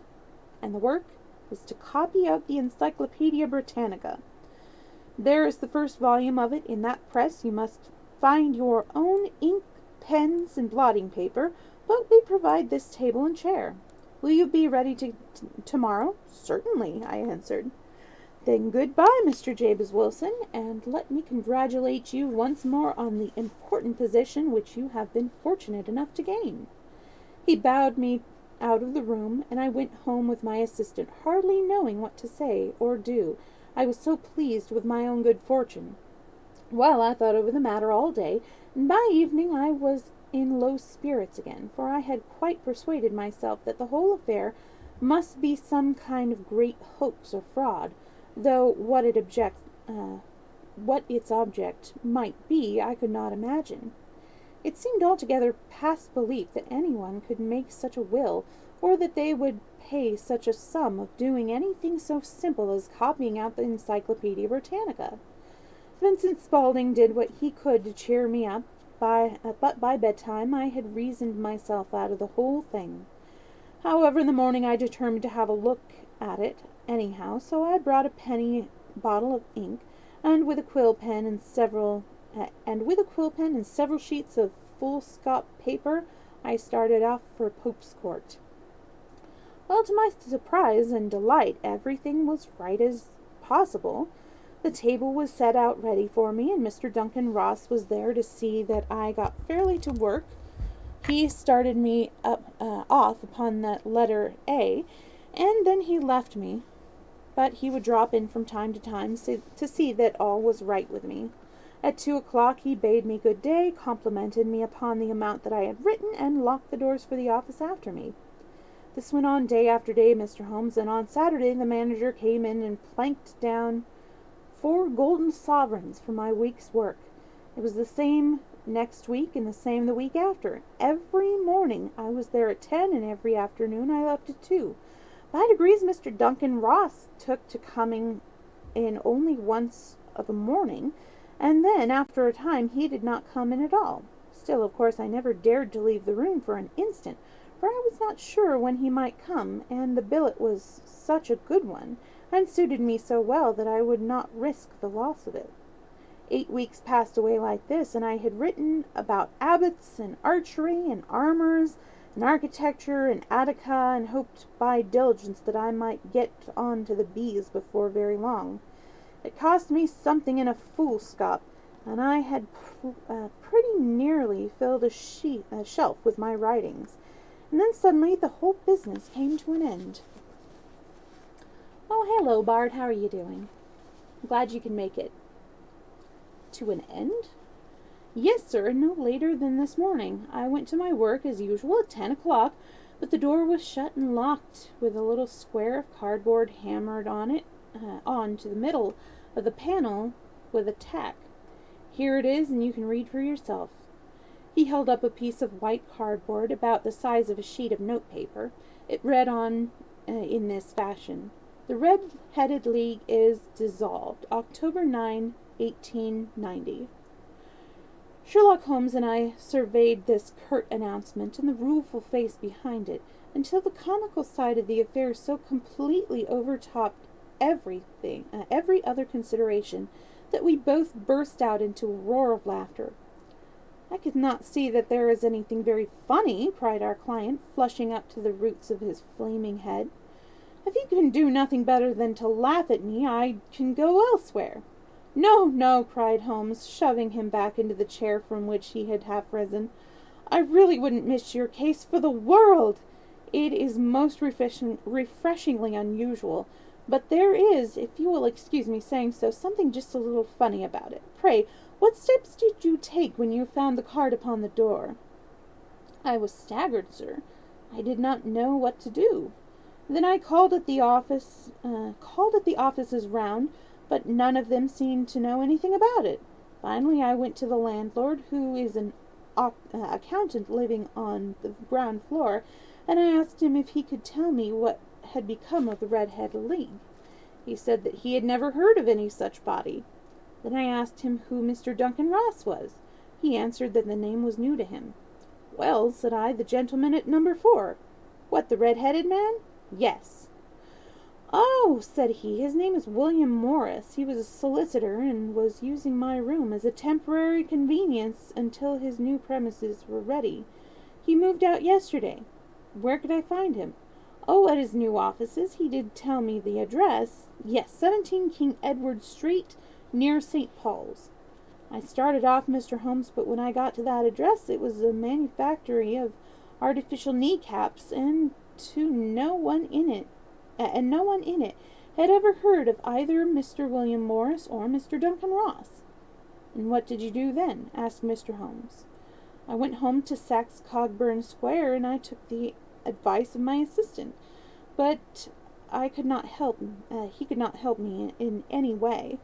And the work is to copy out the Encyclopedia Britannica. There is the first volume of it in that press. You must find your own ink, pens, and blotting paper, but we provide this table and chair. Will you be ready tomorrow? Certainly, I answered. Then goodbye, Mr. Jabez Wilson, and let me congratulate you once more on the important position which you have been fortunate enough to gain. He bowed me out of the room, and I went home with my assistant, hardly knowing what to say or do. I was so pleased with my own good fortune. Well, I thought over the matter all day, and by evening I was in low spirits again, for I had quite persuaded myself that the whole affair must be some kind of great hoax or fraud, though what its object might be I could not imagine. It seemed altogether past belief that anyone could make such a will, or that they would pay such a sum of doing anything so simple as copying out the Encyclopedia Britannica. Vincent Spaulding did what he could to cheer me up, but by bedtime I had reasoned myself out of the whole thing. However, in the morning I determined to have a look at it anyhow, so I brought a penny bottle of ink, and with a quill pen and several sheets of foolscap paper, I started off for Pope's Court. Well, to my surprise and delight, everything was right as possible. The table was set out ready for me, and Mr. Duncan Ross was there to see that I got fairly to work. He started me off upon the letter A, and then he left me, but he would drop in from time to time to see that all was right with me. At 2 o'clock he bade me good day, complimented me upon the amount that I had written, and locked the doors for the office after me. This went on day after day, Mr. Holmes, and on Saturday the manager came in and planked down 4 golden sovereigns for my week's work. It was the same next week and the same the week after. Every morning I was there at 10, and every afternoon I left at 2. By degrees Mr. Duncan Ross took to coming in only once of a morning, and then after a time he did not come in at all. Still, of course, I never dared to leave the room for an instant, for I was not sure when he might come, and the billet was such a good one, and suited me so well that I would not risk the loss of it. 8 weeks passed away like this, and I had written about abbots and archery and armors and architecture and Attica, and hoped by diligence that I might get on to the bees before very long. It cost me something in a foolscap, and I had pretty nearly filled a shelf with my writings, and then suddenly the whole business came to an end. Oh, hello, Bard. How are you doing? I'm glad you can make it. To an end? Yes, sir, no later than this morning. I went to my work as usual at 10 o'clock, but the door was shut and locked, with a little square of cardboard hammered on to the middle of the panel with a tack. Here it is, and you can read for yourself. He held up a piece of white cardboard about the size of a sheet of notepaper. It read on in this fashion: "The Red-Headed League is dissolved. October 9, 1890. Sherlock Holmes and I surveyed this curt announcement and the rueful face behind it, until the comical side of the affair so completely overtopped every other consideration, that we both burst out into a roar of laughter. "I could not see that there is anything very funny," cried our client, flushing up to the roots of his flaming head. "If you can do nothing better than to laugh at me, I can go elsewhere." "No, no," cried Holmes, shoving him back into the chair from which he had half risen. "I really wouldn't miss your case for the world. It is most refreshingly unusual, but there is, if you will excuse me saying so, something just a little funny about it. Pray, what steps did you take when you found the card upon the door?" "I was staggered, sir. I did not know what to do. Then I called at the offices round, but none of them seemed to know anything about it. Finally, I went to the landlord, who is an accountant living on the ground floor, and I asked him if he could tell me what had become of the Red-Headed League. He said that he had never heard of any such body. Then I asked him who Mr. Duncan Ross was. He answered that the name was new to him. "Well," said I, "the gentleman at number 4. "What, the red-headed man?" "Yes." "Oh," said he, "his name is William Morris. He was a solicitor, and was using my room as a temporary convenience until his new premises were ready. He moved out yesterday." "Where could I find him?" "Oh, at his new offices. He did tell me the address. Yes, 17 King Edward Street, near St. Paul's. I started off, Mr. Holmes, but when I got to that address, it was a manufactory of artificial kneecaps, and no one in it had ever heard of either Mr. William Morris or Mr. Duncan Ross." "And what did you do then?" asked Mr. Holmes. "I went home to Saxe Cogburn Square, and I took the advice of my assistant, but he could not help me in any way.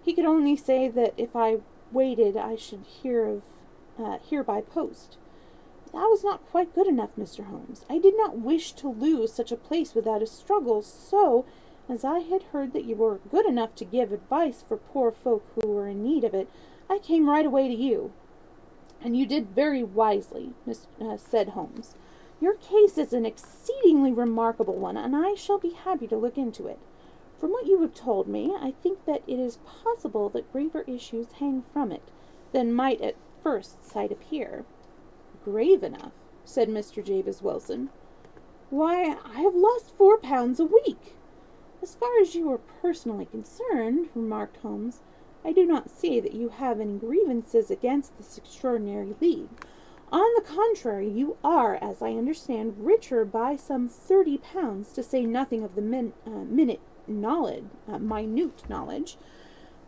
He could only say that if I waited I should hear by post. That was not quite good enough, Mr. Holmes. I did not wish to lose such a place without a struggle, so, as I had heard that you were good enough to give advice for poor folk who were in need of it, I came right away to you." "And you did very wisely," said Holmes. "Your case is an exceedingly remarkable one, and I shall be happy to look into it. From what you have told me, I think that it is possible that graver issues hang from it than might at first sight appear." "Grave enough?" said Mr. Jabez Wilson. "Why, I have lost £4 a week." As far as you are personally concerned, remarked Holmes, I do not see that you have any grievances against this extraordinary league. On the contrary, you are, as I understand, richer by some £30, to say nothing of the minute knowledge,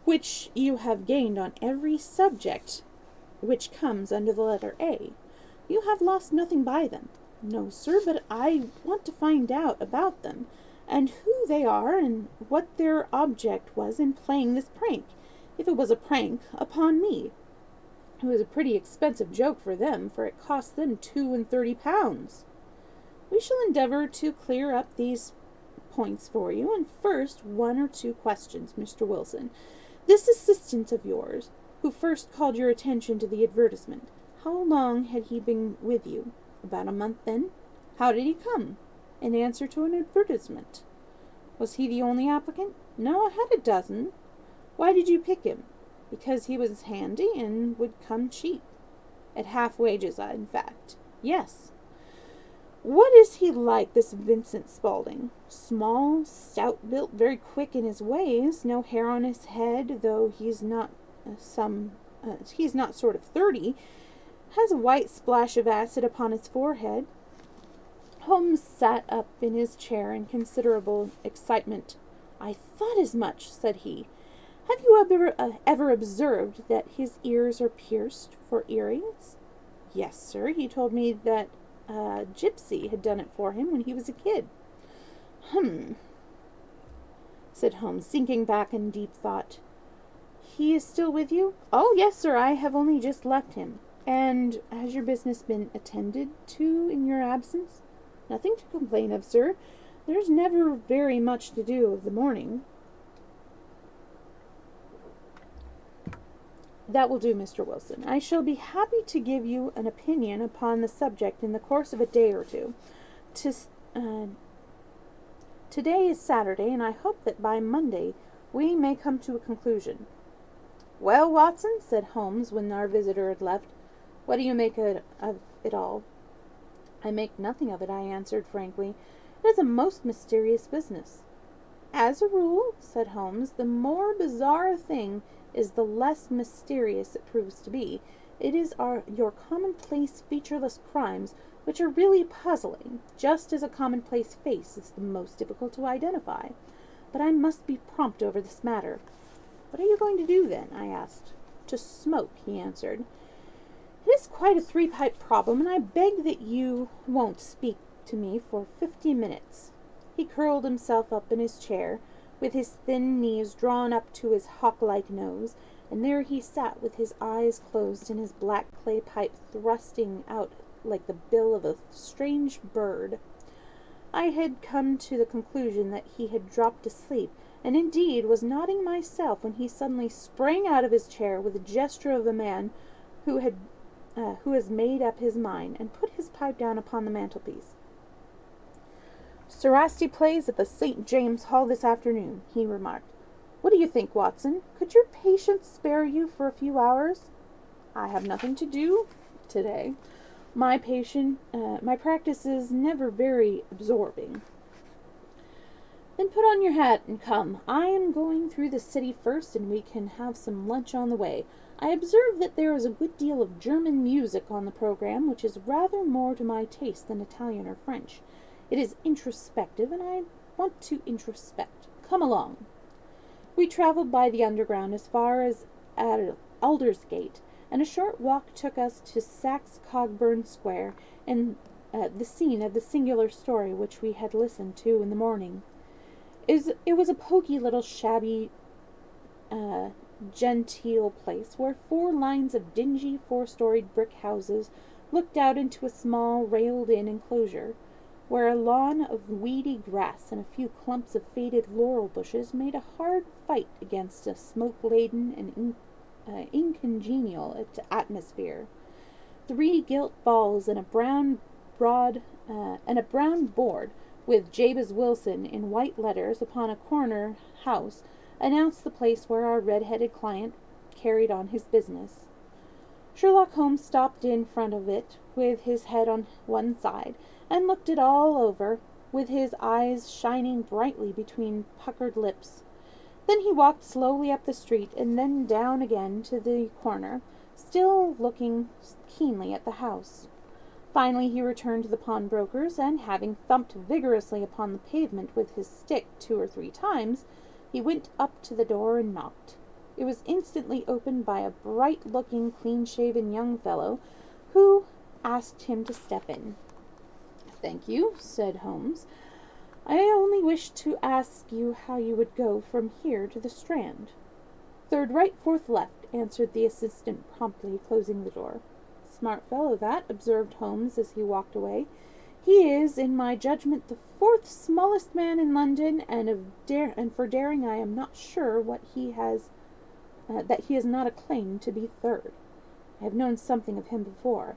which you have gained on every subject which comes under the letter A. You have lost nothing by them. No, sir, but I want to find out about them, and who they are, and what their object was in playing this prank, if it was a prank, upon me. It was a pretty expensive joke for them, for it cost them £32. We shall endeavour to clear up these points for you, and first 1 or 2 questions, Mr. Wilson. This assistant of yours, who first called your attention to the advertisement, how long had he been with you? About a month, then? How did he come? In answer to an advertisement. Was he the only applicant? No, I had a dozen. Why did you pick him? Because he was handy and would come cheap. At half wages, in fact. Yes. What is he like, this Vincent Spaulding? Small, stout-built, very quick in his ways, no hair on his head, though he's not sort of 30, has a white splash of acid upon his forehead. Holmes sat up in his chair in considerable excitement. I thought as much, said he. Have you ever observed that his ears are pierced for earrings? Yes, sir. He told me that a gypsy had done it for him when he was a kid. Said Holmes, sinking back in deep thought. He is still with you? Oh, yes, sir. I have only just left him. And has your business been attended to in your absence? Nothing to complain of, sir. There's never very much to do of the morning. That will do, Mr. Wilson. I shall be happy to give you an opinion upon the subject in the course of a day or two. Today is Saturday, and I hope that by Monday we may come to a conclusion. Well, Watson, said Holmes when our visitor had left, what do you make of it all? I make nothing of it, I answered frankly. It is a most mysterious business. As a rule, said Holmes, the more bizarre a thing is the less mysterious it proves to be. It is your commonplace, featureless crimes which are really puzzling, just as a commonplace face is the most difficult to identify. But I must be prompt over this matter. What are you going to do, then? I asked. To smoke, he answered. It is quite a 3-pipe problem, and I beg that you won't speak to me for 50 minutes. He curled himself up in his chair, with his thin knees drawn up to his hawk-like nose, and there he sat with his eyes closed and his black clay pipe thrusting out like the bill of a strange bird. I had come to the conclusion that he had dropped asleep, and indeed was nodding myself when he suddenly sprang out of his chair with the gesture of a man who has made up his mind, and put his pipe down upon the mantelpiece. Cerasti plays at the St. James Hall this afternoon, he remarked. What do you think, Watson? Could your patient spare you for a few hours? I have nothing to do today. My practice is never very absorbing. Then put on your hat and come. I am going through the city first, and we can have some lunch on the way. I observe that there is a good deal of German music on the program, which is rather more to my taste than Italian or French. It is introspective, and I want to introspect. Come along. We travelled by the Underground as far as Aldersgate, and a short walk took us to Saxe Cogburn Square, and the scene of the singular story which we had listened to in the morning. It was a poky little shabby genteel place where 4 lines of dingy 4-storied brick houses looked out into a small railed-in enclosure, where a lawn of weedy grass and a few clumps of faded laurel bushes made a hard fight against a smoke-laden and incongenial atmosphere. 3 gilt balls and a brown board with Jabez Wilson in white letters upon a corner house announced the place where our red-headed client carried on his business. Sherlock Holmes stopped in front of it with his head on one side and looked it all over with his eyes shining brightly between puckered lips. Then he walked slowly up the street and then down again to the corner, still looking keenly at the house. Finally he returned to the pawnbroker's, and having thumped vigorously upon the pavement with his stick 2 or 3 times, he went up to the door and knocked. It was instantly opened by a bright-looking, clean-shaven young fellow, who asked him to step in. "Thank you," said Holmes. "I only wished to ask you how you would go from here to the Strand." "Third right, fourth left," answered the assistant promptly, closing the door. "Smart fellow that," observed Holmes as he walked away. "He is, in my judgment, the 4th smallest man in London, and for daring I am not sure that he has not a claim to be third. I have known something of him before."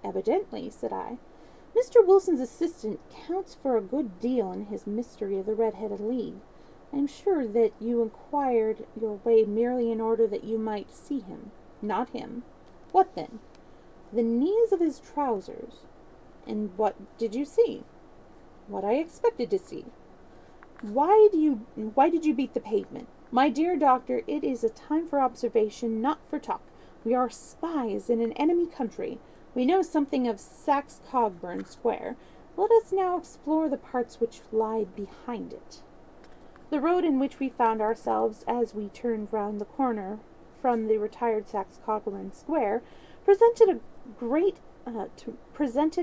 "Evidently," said I. "Mr. Wilson's assistant counts for a good deal in his mystery of the Red-Headed League. I am sure that you inquired your way merely in order that you might see him." "Not him." "What then?" "The knees of his trousers." "And what did you see?" "What I expected to see." Why did you beat the pavement?" "My dear doctor, it is a time for observation, not for talk. We are spies in an enemy country. We know something of Saxe-Coburn Square. Let us now explore the parts which lie behind it." The road in which we found ourselves as we turned round the corner from the retired Saxe-Coburn Square presented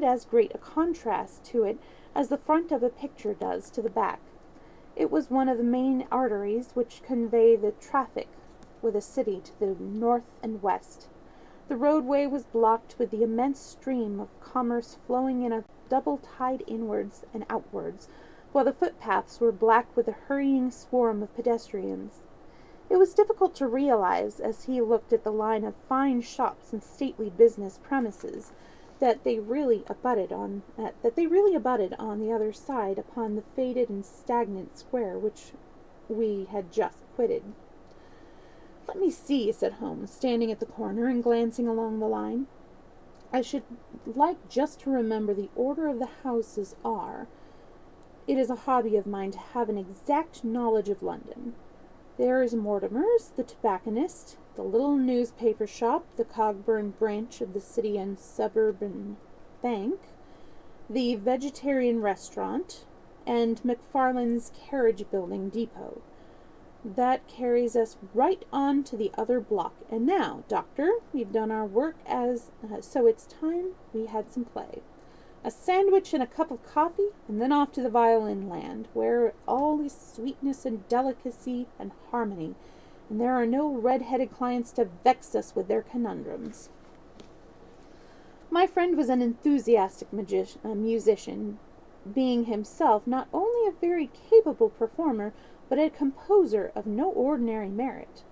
as great a contrast to it as the front of a picture does to the back. It was one of the main arteries which convey the traffic with a city to the north and west. The roadway was blocked with the immense stream of commerce flowing in a double tide inwards and outwards, while the footpaths were black with a hurrying swarm of pedestrians. It was difficult to realize, as he looked at the line of fine shops and stately business premises, that they really abutted on the other side upon the faded and stagnant square which we had just quitted. "Let me see," said Holmes, standing at the corner and glancing along the line. "I should like just to remember the order of the houses are. It is a hobby of mine to have an exact knowledge of London. There is Mortimer's, the tobacconist, the little newspaper shop, the Cogburn branch of the City and Suburban Bank, the vegetarian restaurant, and McFarlane's carriage building depot. That carries us right on to the other block. And now, doctor, we've done our work so it's time we had some play. A sandwich and a cup of coffee, and then off to the violin land, where all is sweetness and delicacy and harmony, and there are no red-headed clients to vex us with their conundrums." My friend was an enthusiastic musician, being himself not only a very capable performer, but a composer of no ordinary merit.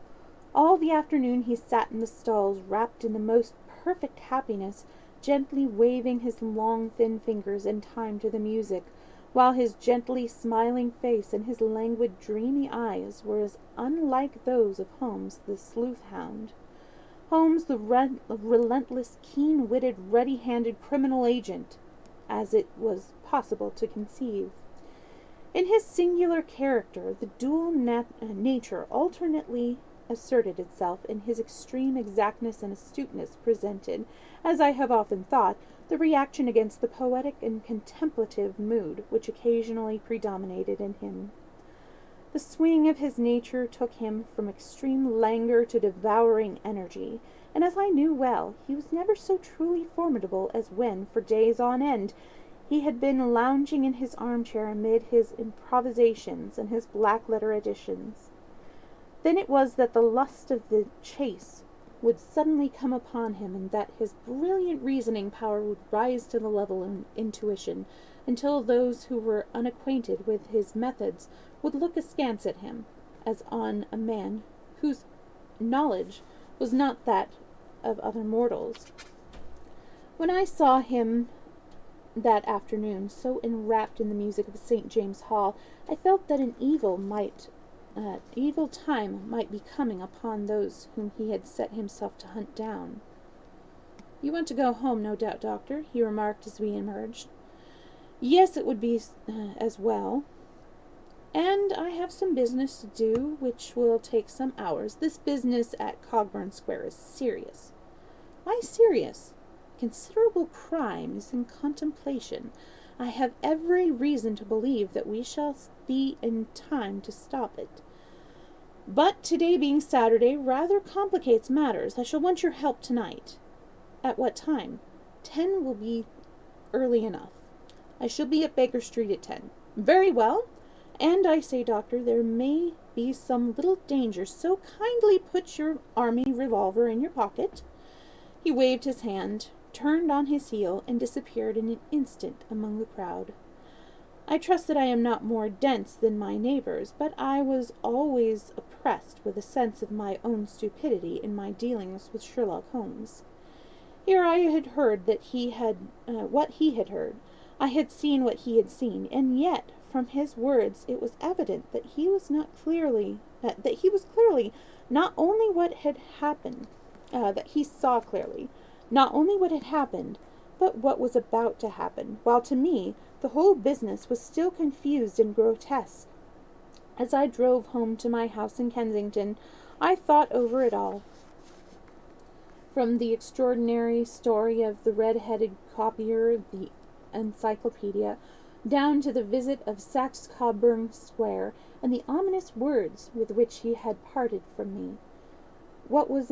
All the afternoon he sat in the stalls, wrapped in the most perfect happiness, gently waving his long thin fingers in time to the music, while his gently smiling face and his languid dreamy eyes were as unlike those of Holmes the sleuth-hound. Holmes the relentless, keen-witted, ready-handed criminal agent, as it was possible to conceive. In his singular character the dual nature alternately asserted itself, and his extreme exactness and astuteness presented, as I have often thought, the reaction against the poetic and contemplative mood which occasionally predominated in him. The swing of his nature took him from extreme languor to devouring energy, and as I knew well, he was never so truly formidable as when, for days on end, he had been lounging in his armchair amid his improvisations and his black-letter editions. Then it was that the lust of the chase would suddenly come upon him, and that his brilliant reasoning power would rise to the level of intuition, until those who were unacquainted with his methods would look askance at him, as on a man whose knowledge was not that of other mortals. When I saw him that afternoon, so enwrapped in the music of St. James' Hall, I felt that an evil time might be coming upon those whom he had set himself to hunt down. "You want to go home, no doubt, doctor," he remarked as we emerged. Yes, it would be as well. And I have some business to do, which will take some hours. This business at Cogburn Square is serious. Why serious? Considerable crime is in contemplation. I have every reason to believe that we shall be in time to stop it. But today being Saturday rather complicates matters. I shall want your help tonight. At what time? 10 will be early enough. I shall be at Baker Street at 10. Very well. And I say, doctor, there may be some little danger, so kindly put your army revolver in your pocket. He waved his hand, turned on his heel, and disappeared in an instant among the crowd. I trust that I am not more dense than my neighbors, but I was always oppressed with a sense of my own stupidity in my dealings with Sherlock Holmes. Here I had heard that he had what he had heard. I had seen what he had seen, and yet, from his words, it was evident that he was clearly not only what had happened, that he saw clearly, not only what had happened, but what was about to happen, while to me the whole business was still confused and grotesque. As I drove home to my house in Kensington, I thought over it all. From the extraordinary story of the red-headed copier, the encyclopedia, down to the visit of Saxe Coburn Square, and the ominous words with which he had parted from me. What was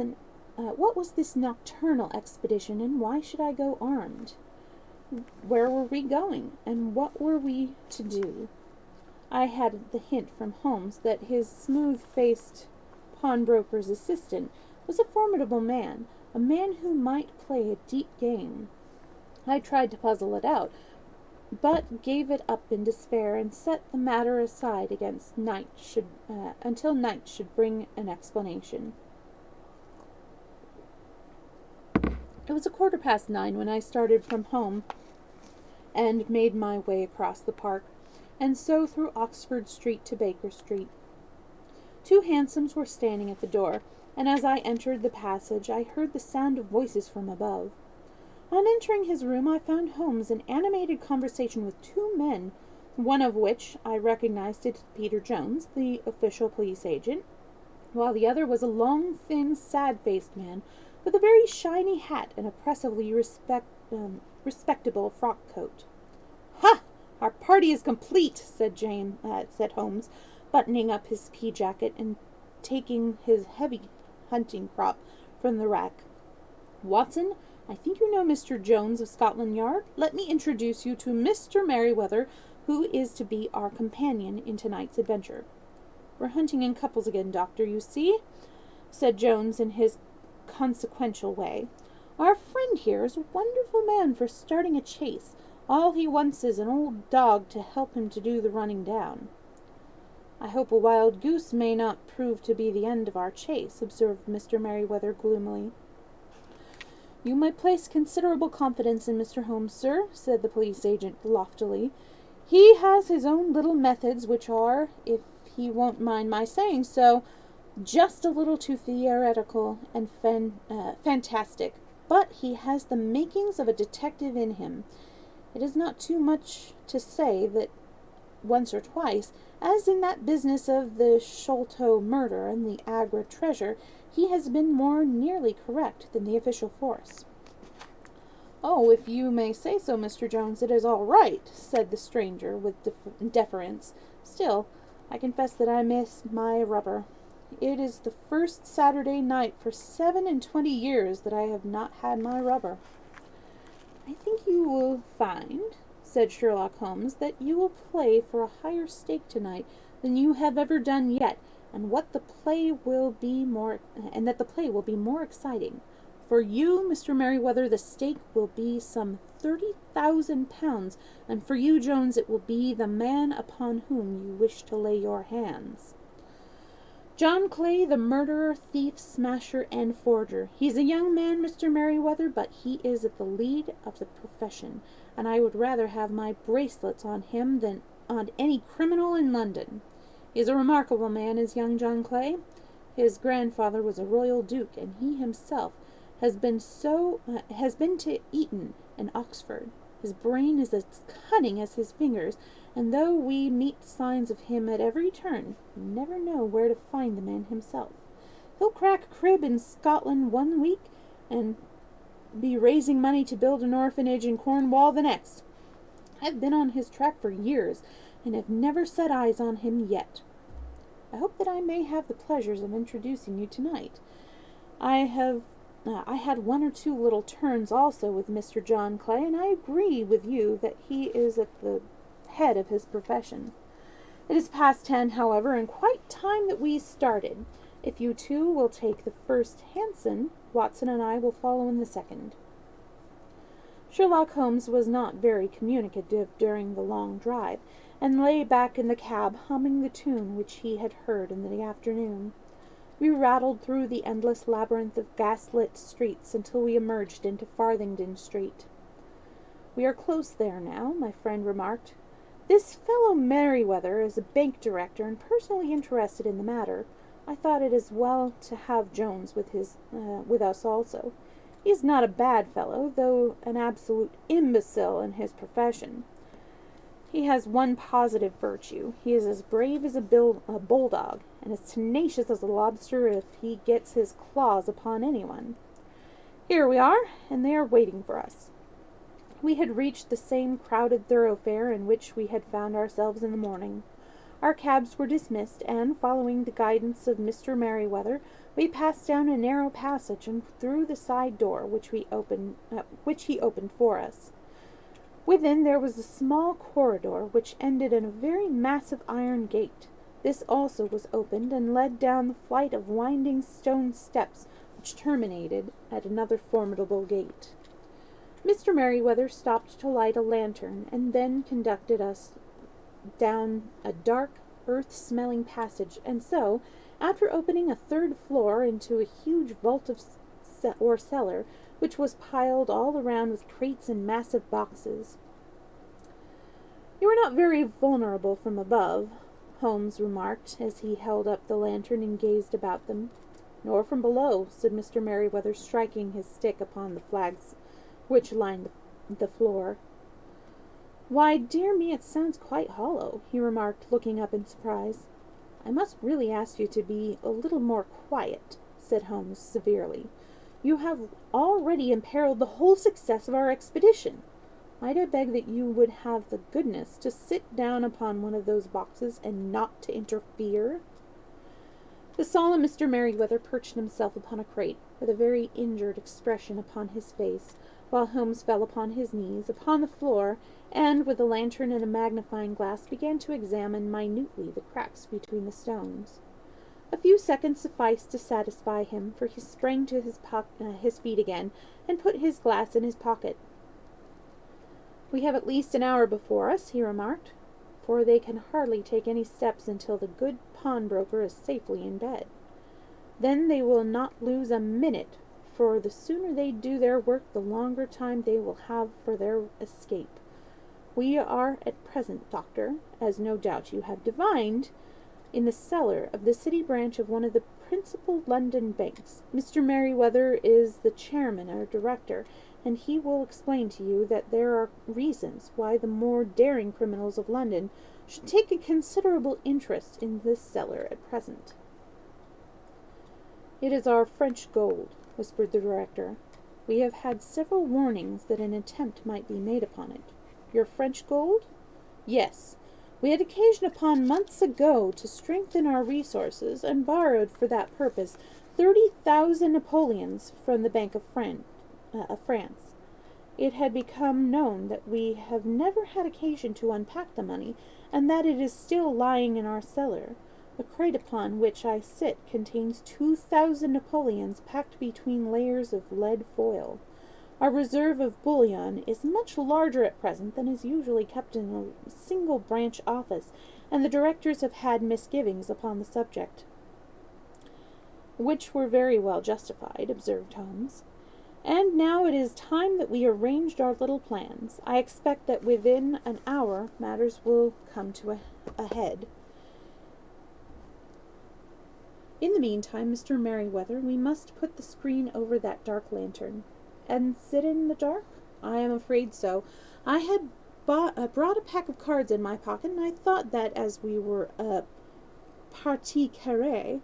this nocturnal expedition, and why should I go armed? Where were we going, and what were we to do? I had the hint from Holmes that his smooth-faced pawnbroker's assistant was a formidable man, a man who might play a deep game. I tried to puzzle it out, but gave it up in despair and set the matter aside until night should bring an explanation. It was 9:15 when I started from home and made my way across the park, and so through Oxford Street to Baker Street. 2 hansoms were standing at the door, and as I entered the passage I heard the sound of voices from above. On entering his room I found Holmes in animated conversation with 2 men, one of which I recognized as Peter Jones, the official police agent, while the other was a long, thin, sad-faced man with a very shiny hat and oppressively respectable frock coat. "Ha! Our party is complete," said Holmes, buttoning up his pea-jacket and taking his heavy hunting crop from the rack. "Watson, I think you know Mr. Jones of Scotland Yard. Let me introduce you to Mr. Merryweather, who is to be our companion in tonight's adventure." "We're hunting in couples again, Doctor, you see," said Jones in his consequential way. "Our friend here is a wonderful man for starting a chase. All he wants is an old dog to help him to do the running down." "I hope a wild goose may not prove to be the end of our chase," observed Mr. Merryweather gloomily. "You may place considerable confidence in Mr. Holmes, sir," said the police agent loftily. "He has his own little methods, which are, if he won't mind my saying so, just a little too theoretical and fantastic, but he has the makings of a detective in him. It is not too much to say that once or twice, as in that business of the Sholto murder and the Agra treasure, he has been more nearly correct than the official force." "Oh, if you may say so, Mr. Jones, it is all right," said the stranger with deference. "Still, I confess that I miss my rubber. It is the first Saturday night for 27 years that I have not had my rubber." "I think you will find," said Sherlock Holmes, "that you will play for a higher stake tonight than you have ever done yet, and that the play will be more exciting. For you, Mr. Merryweather, the stake will be some £30,000, and for you, Jones, it will be the man upon whom you wish to lay your hands. John Clay, the murderer, thief, smasher, and forger. He's a young man, Mr. Merryweather, but he is at the lead of the profession, and I would rather have my bracelets on him than on any criminal in London. He is a remarkable man, is young John Clay. His grandfather was a royal duke, and he himself has been to Eton and Oxford. His brain is as cunning as his fingers, and though we meet signs of him at every turn, we never know where to find the man himself. He'll crack a crib in Scotland one week, and be raising money to build an orphanage in Cornwall the next. I've been on his track for years, and have never set eyes on him yet. I hope that I may have the pleasures of introducing you tonight. I had one or two little turns also with Mr. John Clay, and I agree with you that he is at the head of his profession. It is past 10, however, and quite time that we started. If you two will take the first Hanson, Watson and I will follow in the second. Sherlock Holmes was not very communicative during the long drive, and lay back in the cab humming the tune which he had heard in the afternoon. We rattled through the endless labyrinth of gas-lit streets until we emerged into Farthington Street. "We are close there now," my friend remarked. "This fellow Merryweather is a bank director and personally interested in the matter. I thought it as well to have Jones with us also. He is not a bad fellow, though an absolute imbecile in his profession. He has one positive virtue. He is as brave as a bulldog, and as tenacious as a lobster if he gets his claws upon anyone. Here we are, and they are waiting for us." We had reached the same crowded thoroughfare in which we had found ourselves in the morning. Our cabs were dismissed, and, following the guidance of Mr. Merryweather, we passed down a narrow passage and through the side door which he opened for us. Within there was a small corridor which ended in a very massive iron gate. This also was opened and led down the flight of winding stone steps which terminated at another formidable gate. Mr. Merryweather stopped to light a lantern, and then conducted us down a dark, earth-smelling passage, and so, after opening a third floor into a huge vault or cellar, which was piled all around with crates and massive boxes. "You are not very vulnerable from above," Holmes remarked, as he held up the lantern and gazed about them. "Nor from below," said Mr. Merryweather, striking his stick upon the flags which lined the floor. "Why, dear me, it sounds quite hollow," he remarked, looking up in surprise. "I must really ask you to be a little more quiet," said Holmes severely. "You have already imperiled the whole success of our expedition. Might I beg that you would have the goodness to sit down upon one of those boxes and not to interfere?" The solemn Mr. Merryweather perched himself upon a crate, with a very injured expression upon his face, while Holmes fell upon his knees, upon the floor, and, with a lantern and a magnifying glass, began to examine minutely the cracks between the stones. A few seconds sufficed to satisfy him, for he sprang to his feet again, and put his glass in his pocket. "We have at least an hour before us," he remarked, "for they can hardly take any steps until the good pawnbroker is safely in bed. Then they will not lose a minute, for the sooner they do their work, the longer time they will have for their escape. We are at present, Doctor, as no doubt you have divined, in the cellar of the city branch of one of the principal London banks. Mr. Merryweather is the chairman or director, and he will explain to you that there are reasons why the more daring criminals of London should take a considerable interest in this cellar at present." "It is our French gold," whispered the director. "We have had several warnings that an attempt might be made upon it." "Your French gold?" "Yes. We had occasion upon months ago to strengthen our resources, and borrowed for that purpose 30,000 Napoleons from the Bank of France. It had become known that we have never had occasion to unpack the money, and that it is still lying in our cellar. The crate upon which I sit contains 2,000 Napoleons packed between layers of lead foil. Our reserve of bullion is much larger at present than is usually kept in a single branch office, and the directors have had misgivings upon the subject." "Which were very well justified," observed Holmes. "And now it is time that we arranged our little plans. I expect that within an hour matters will come to a head. In the meantime, Mr. Merryweather, we must put the screen over that dark lantern." "And sit in the dark?" "I am afraid so. I had brought a pack of cards in my pocket, and I thought that as we were a partie carrée,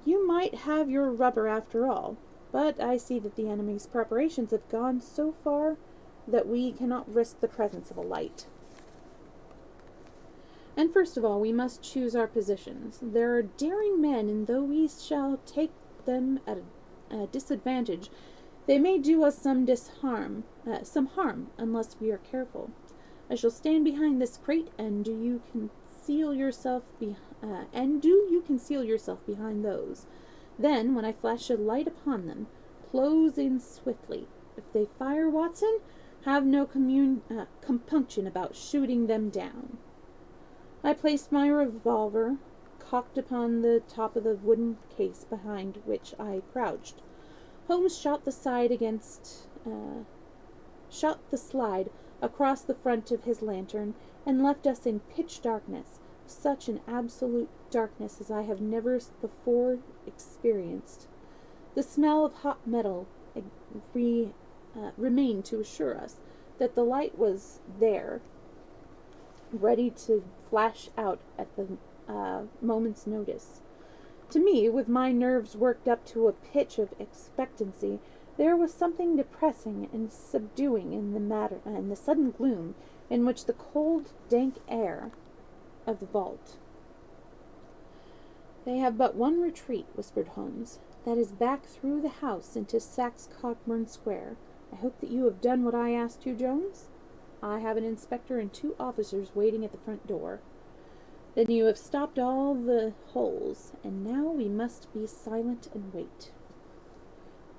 you might have your rubber after all. But I see that the enemy's preparations have gone so far that we cannot risk the presence of a light. And first of all, we must choose our positions. There are daring men, and though we shall take them at a disadvantage, they may do us some harm, unless we are careful. I shall stand behind this crate, and do you conceal yourself behind those. Then, when I flash a light upon them, close in swiftly. If they fire, Watson, have no compunction about shooting them down. I placed my revolver cocked upon the top of the wooden case behind which I crouched. Holmes shot the slide across the front of his lantern and left us in pitch darkness, such an absolute darkness as I have never before experienced. The smell of hot metal remained to assure us that the light was there, ready to flash out at the moment's notice. To me, with my nerves worked up to a pitch of expectancy, there was something depressing and subduing in the sudden gloom in which the cold, dank air of the vault. They have but one retreat, whispered Holmes. That is back through the house into Saxe Cockburn Square. I hope that you have done what I asked you, Jones? I have an inspector and 2 officers waiting at the front door. Then you have stopped all the holes, and now we must be silent and wait.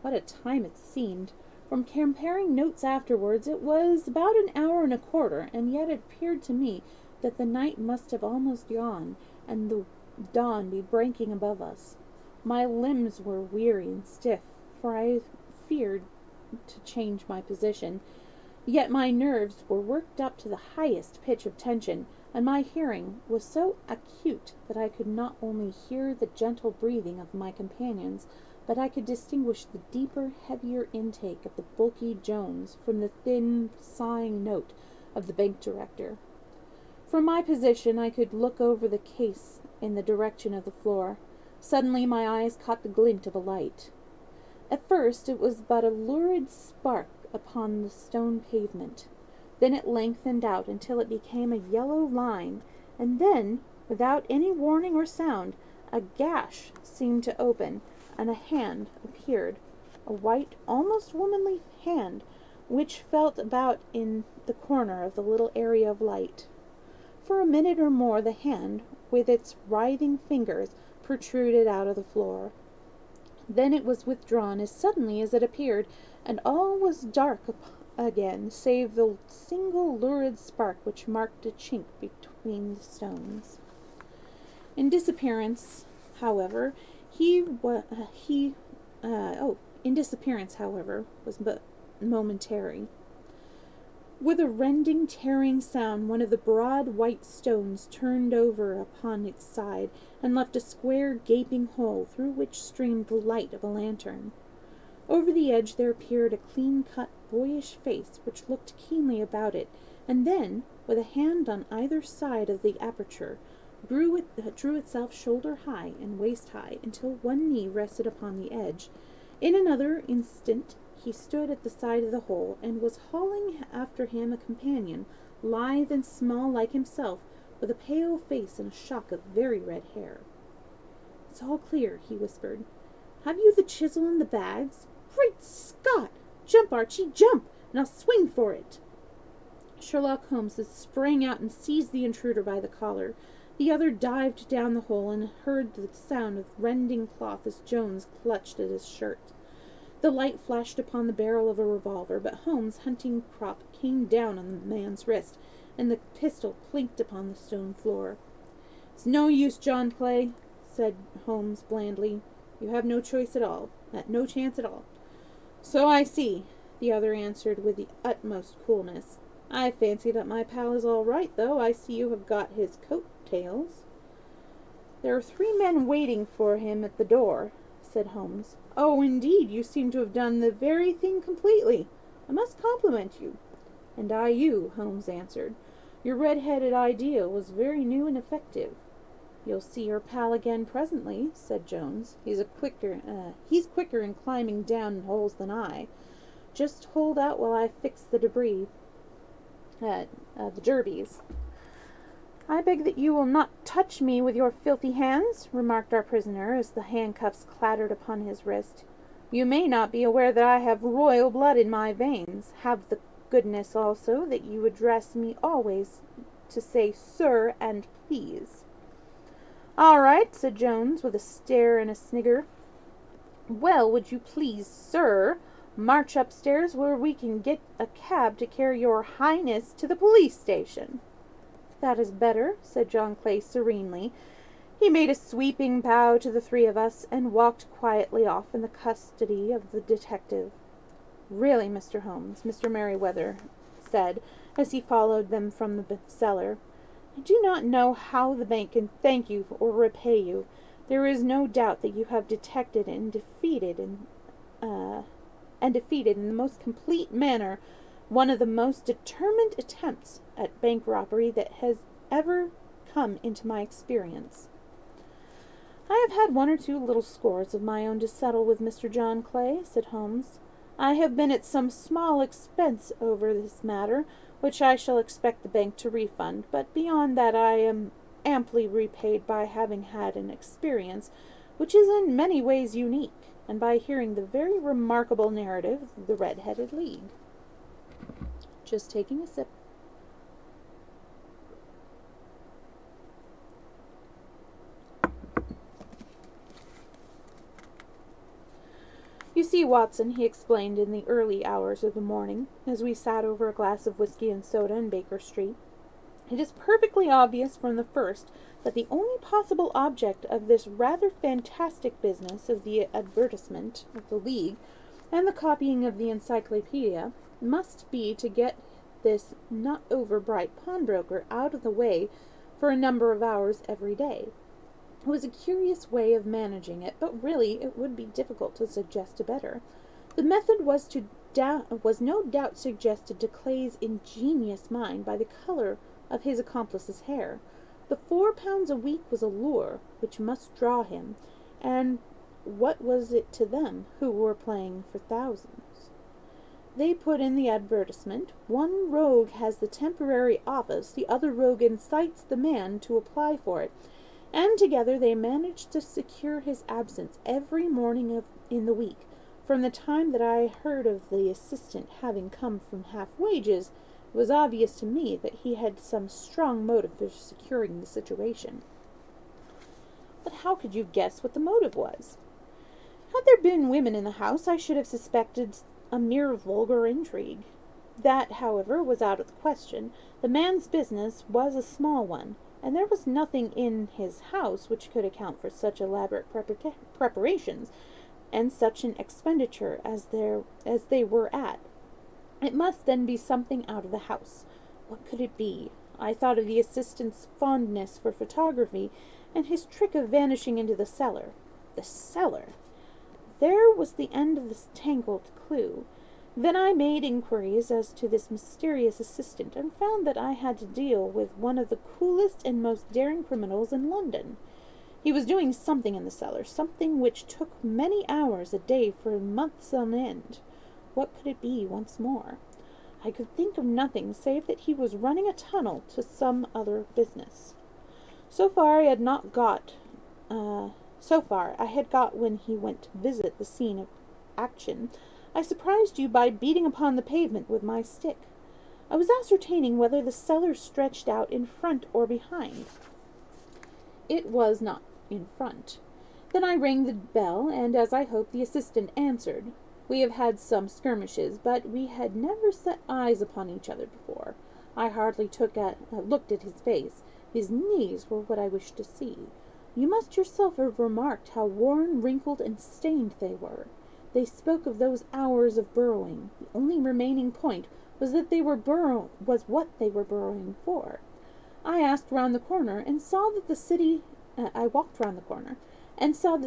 What a time it seemed! From comparing notes afterwards, it was about an hour and a quarter, and yet it appeared to me that the night must have almost gone, and the dawn be breaking above us. My limbs were weary and stiff, for I feared to change my position. Yet my nerves were worked up to the highest pitch of tension, and my hearing was so acute that I could not only hear the gentle breathing of my companions, but I could distinguish the deeper, heavier intake of the bulky Jones from the thin, sighing note of the bank director. From my position I could look over the case in the direction of the floor. Suddenly my eyes caught the glint of a light. At first it was but a lurid spark upon the stone pavement. Then it lengthened out until it became a yellow line, and then, without any warning or sound, a gash seemed to open, and a hand appeared, a white, almost womanly hand, which felt about in the corner of the little area of light. For a minute or more the hand, with its writhing fingers, protruded out of the floor. Then it was withdrawn as suddenly as it appeared, and all was dark again, save the single lurid spark which marked a chink between the stones. In disappearance, however, was but momentary. With a rending, tearing sound, one of the broad white stones turned over upon its side and left a square, gaping hole through which streamed the light of a lantern. Over the edge there appeared a clean-cut, boyish face which looked keenly about it, and then, with a hand on either side of the aperture, drew itself shoulder-high and waist-high until one knee rested upon the edge. In another instant he stood at the side of the hole, and was hauling after him a companion, lithe and small like himself, with a pale face and a shock of very red hair. "It's all clear," he whispered. "Have you the chisel and the bags? Great Scott! Jump, Archie, jump, and I'll swing for it." Sherlock Holmes sprang out and seized the intruder by the collar. The other dived down the hole and heard the sound of rending cloth as Jones clutched at his shirt. The light flashed upon the barrel of a revolver, but Holmes' hunting crop came down on the man's wrist, and the pistol clinked upon the stone floor. "It's no use, John Clay," said Holmes blandly. "You have no chance at all. "So I see," the other answered with the utmost coolness. "I fancy that my pal is all right, though. I see you have got his coat-tails." "There are 3 men waiting for him at the door," said Holmes. "Oh, indeed, you seem to have done the very thing completely. I must compliment you." "And I you," Holmes answered. "Your red-headed idea was very new and effective." "You'll see your pal again presently," said Jones. He's quicker in climbing down holes than I. Just hold out while I fix the derbies." "I beg that you will not touch me with your filthy hands," remarked our prisoner, as the handcuffs clattered upon his wrist. "You may not be aware that I have royal blood in my veins. Have the goodness also that you address me always to say sir and please." "All right," said Jones, with a stare and a snigger. "Well, would you please, sir, march upstairs where we can get a cab to carry your highness to the police station?" "That is better," said John Clay serenely. He made a sweeping bow to the three of us, and walked quietly off in the custody of the detective. "Really, Mr. Holmes," Mr. Merryweather said, as he followed them from the cellar, "I do not know how the bank can thank you or repay you. There is no doubt that you have detected and defeated in the most complete manner one of the most determined attempts at bank robbery that has ever come into my experience." "I have had one or two little scores of my own to settle with, Mr. John Clay," said Holmes. "I have been at some small expense over this matter, which I shall expect the bank to refund, but beyond that I am amply repaid by having had an experience which is in many ways unique, and by hearing the very remarkable narrative of the Red-Headed League." Just taking a sip. "You see, Watson," he explained in the early hours of the morning, as we sat over a glass of whiskey and soda in Baker Street, "it is perfectly obvious from the first that the only possible object of this rather fantastic business of the advertisement of the League and the copying of the encyclopedia must be to get this not over-bright pawnbroker out of the way for a number of hours every day. It was a curious way of managing it, but really it would be difficult to suggest a better. The method was no doubt suggested to Clay's ingenious mind by the color of his accomplice's hair. The £4 a week was a lure which must draw him, and what was it to them who were playing for thousands? They put in the advertisement, "One rogue has the temporary office, the other rogue incites the man to apply for it," and together they managed to secure his absence every morning in the week. From the time that I heard of the assistant having come from half wages, it was obvious to me that he had some strong motive for securing the situation. "But how could you guess what the motive was?" "Had there been women in the house, I should have suspected a mere vulgar intrigue. That, however, was out of the question. The man's business was a small one, and there was nothing in his house which could account for such elaborate preparations and such an expenditure as they were at. It must then be something out of the house. What could it be? I thought of the assistant's fondness for photography and his trick of vanishing into the cellar. The cellar! There was the end of this tangled clue. Then I made inquiries as to this mysterious assistant, and found that I had to deal with one of the coolest and most daring criminals in London. He was doing something in the cellar, something which took many hours a day for months on end. What could it be once more? I could think of nothing save that he was running a tunnel to some other business. So far I had got when he went to visit the scene of action. I surprised you by beating upon the pavement with my stick. I was ascertaining whether the cellar stretched out in front or behind. It was not in front. Then I rang the bell, and as I hoped, the assistant answered. We have had some skirmishes, but we had never set eyes upon each other before. I hardly looked at his face. His knees were what I wished to see. You must yourself have remarked how worn, wrinkled, and stained they were. They spoke of those hours of burrowing. The only remaining point was what they were burrowing for. I walked round the corner and saw that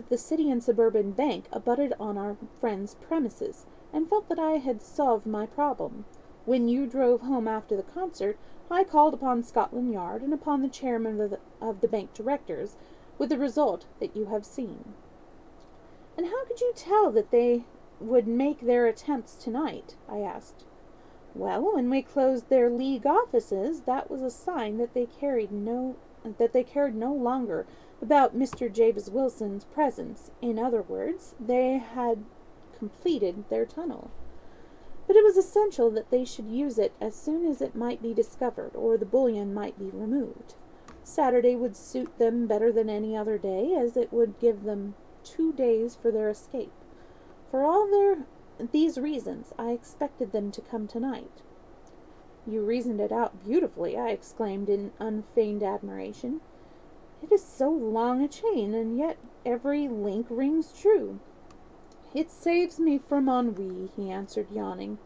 the City and Suburban Bank abutted on our friend's premises, and felt that I had solved my problem. When you drove home after the concert, I called upon Scotland Yard and upon the chairman of the bank directors, with the result that you have seen." "And how could you tell that they would make their attempts tonight?" I asked. "Well, when we closed their league offices, that was a sign that they cared no longer about Mr. Jabez Wilson's presence. In other words, they had completed their tunnel. But it was essential that they should use it as soon as it might be discovered, or the bullion might be removed. Saturday would suit them better than any other day, as it would give them 2 days for their escape. For all these reasons, I expected them to come tonight." "You reasoned it out beautifully," I exclaimed in unfeigned admiration. "It is so long a chain, and yet every link rings true." "It saves me from ennui," he answered, yawning.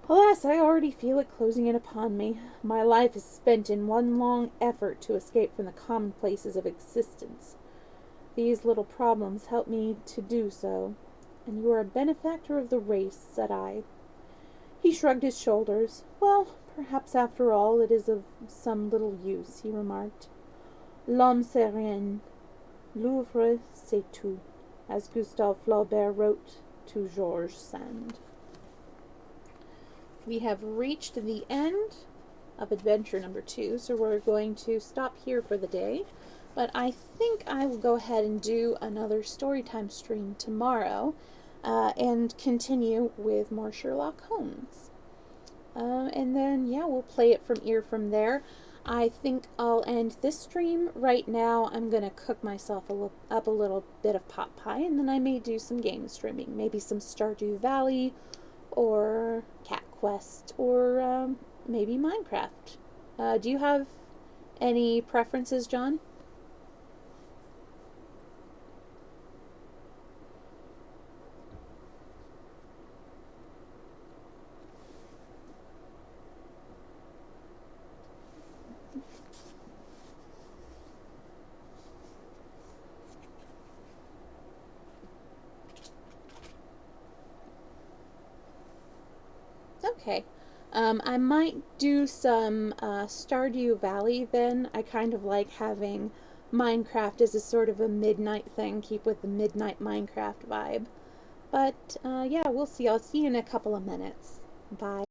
"Alas, I already feel it closing in upon me. My life is spent in one long effort to escape from the commonplaces of existence. These little problems help me to do so. And you are a benefactor of the race," said I. He shrugged his shoulders. "Well, perhaps after all it is of some little use," he remarked. "L'homme c'est rien, l'œuvre c'est tout," as Gustave Flaubert wrote to Georges Sand. We have reached the end of adventure number 2, so we're going to stop here for the day. But I think I will go ahead and do another Storytime stream tomorrow and continue with more Sherlock Holmes. And then, we'll play it from ear from there. I think I'll end this stream right now. I'm going to cook myself up a little bit of pot pie, and then I may do some game streaming. Maybe some Stardew Valley or Cat Quest or maybe Minecraft. Do you have any preferences, John? Okay. I might do some Stardew Valley then. I kind of like having Minecraft as a sort of a midnight thing, keep with the midnight Minecraft vibe. But we'll see. I'll see you in a couple of minutes. Bye.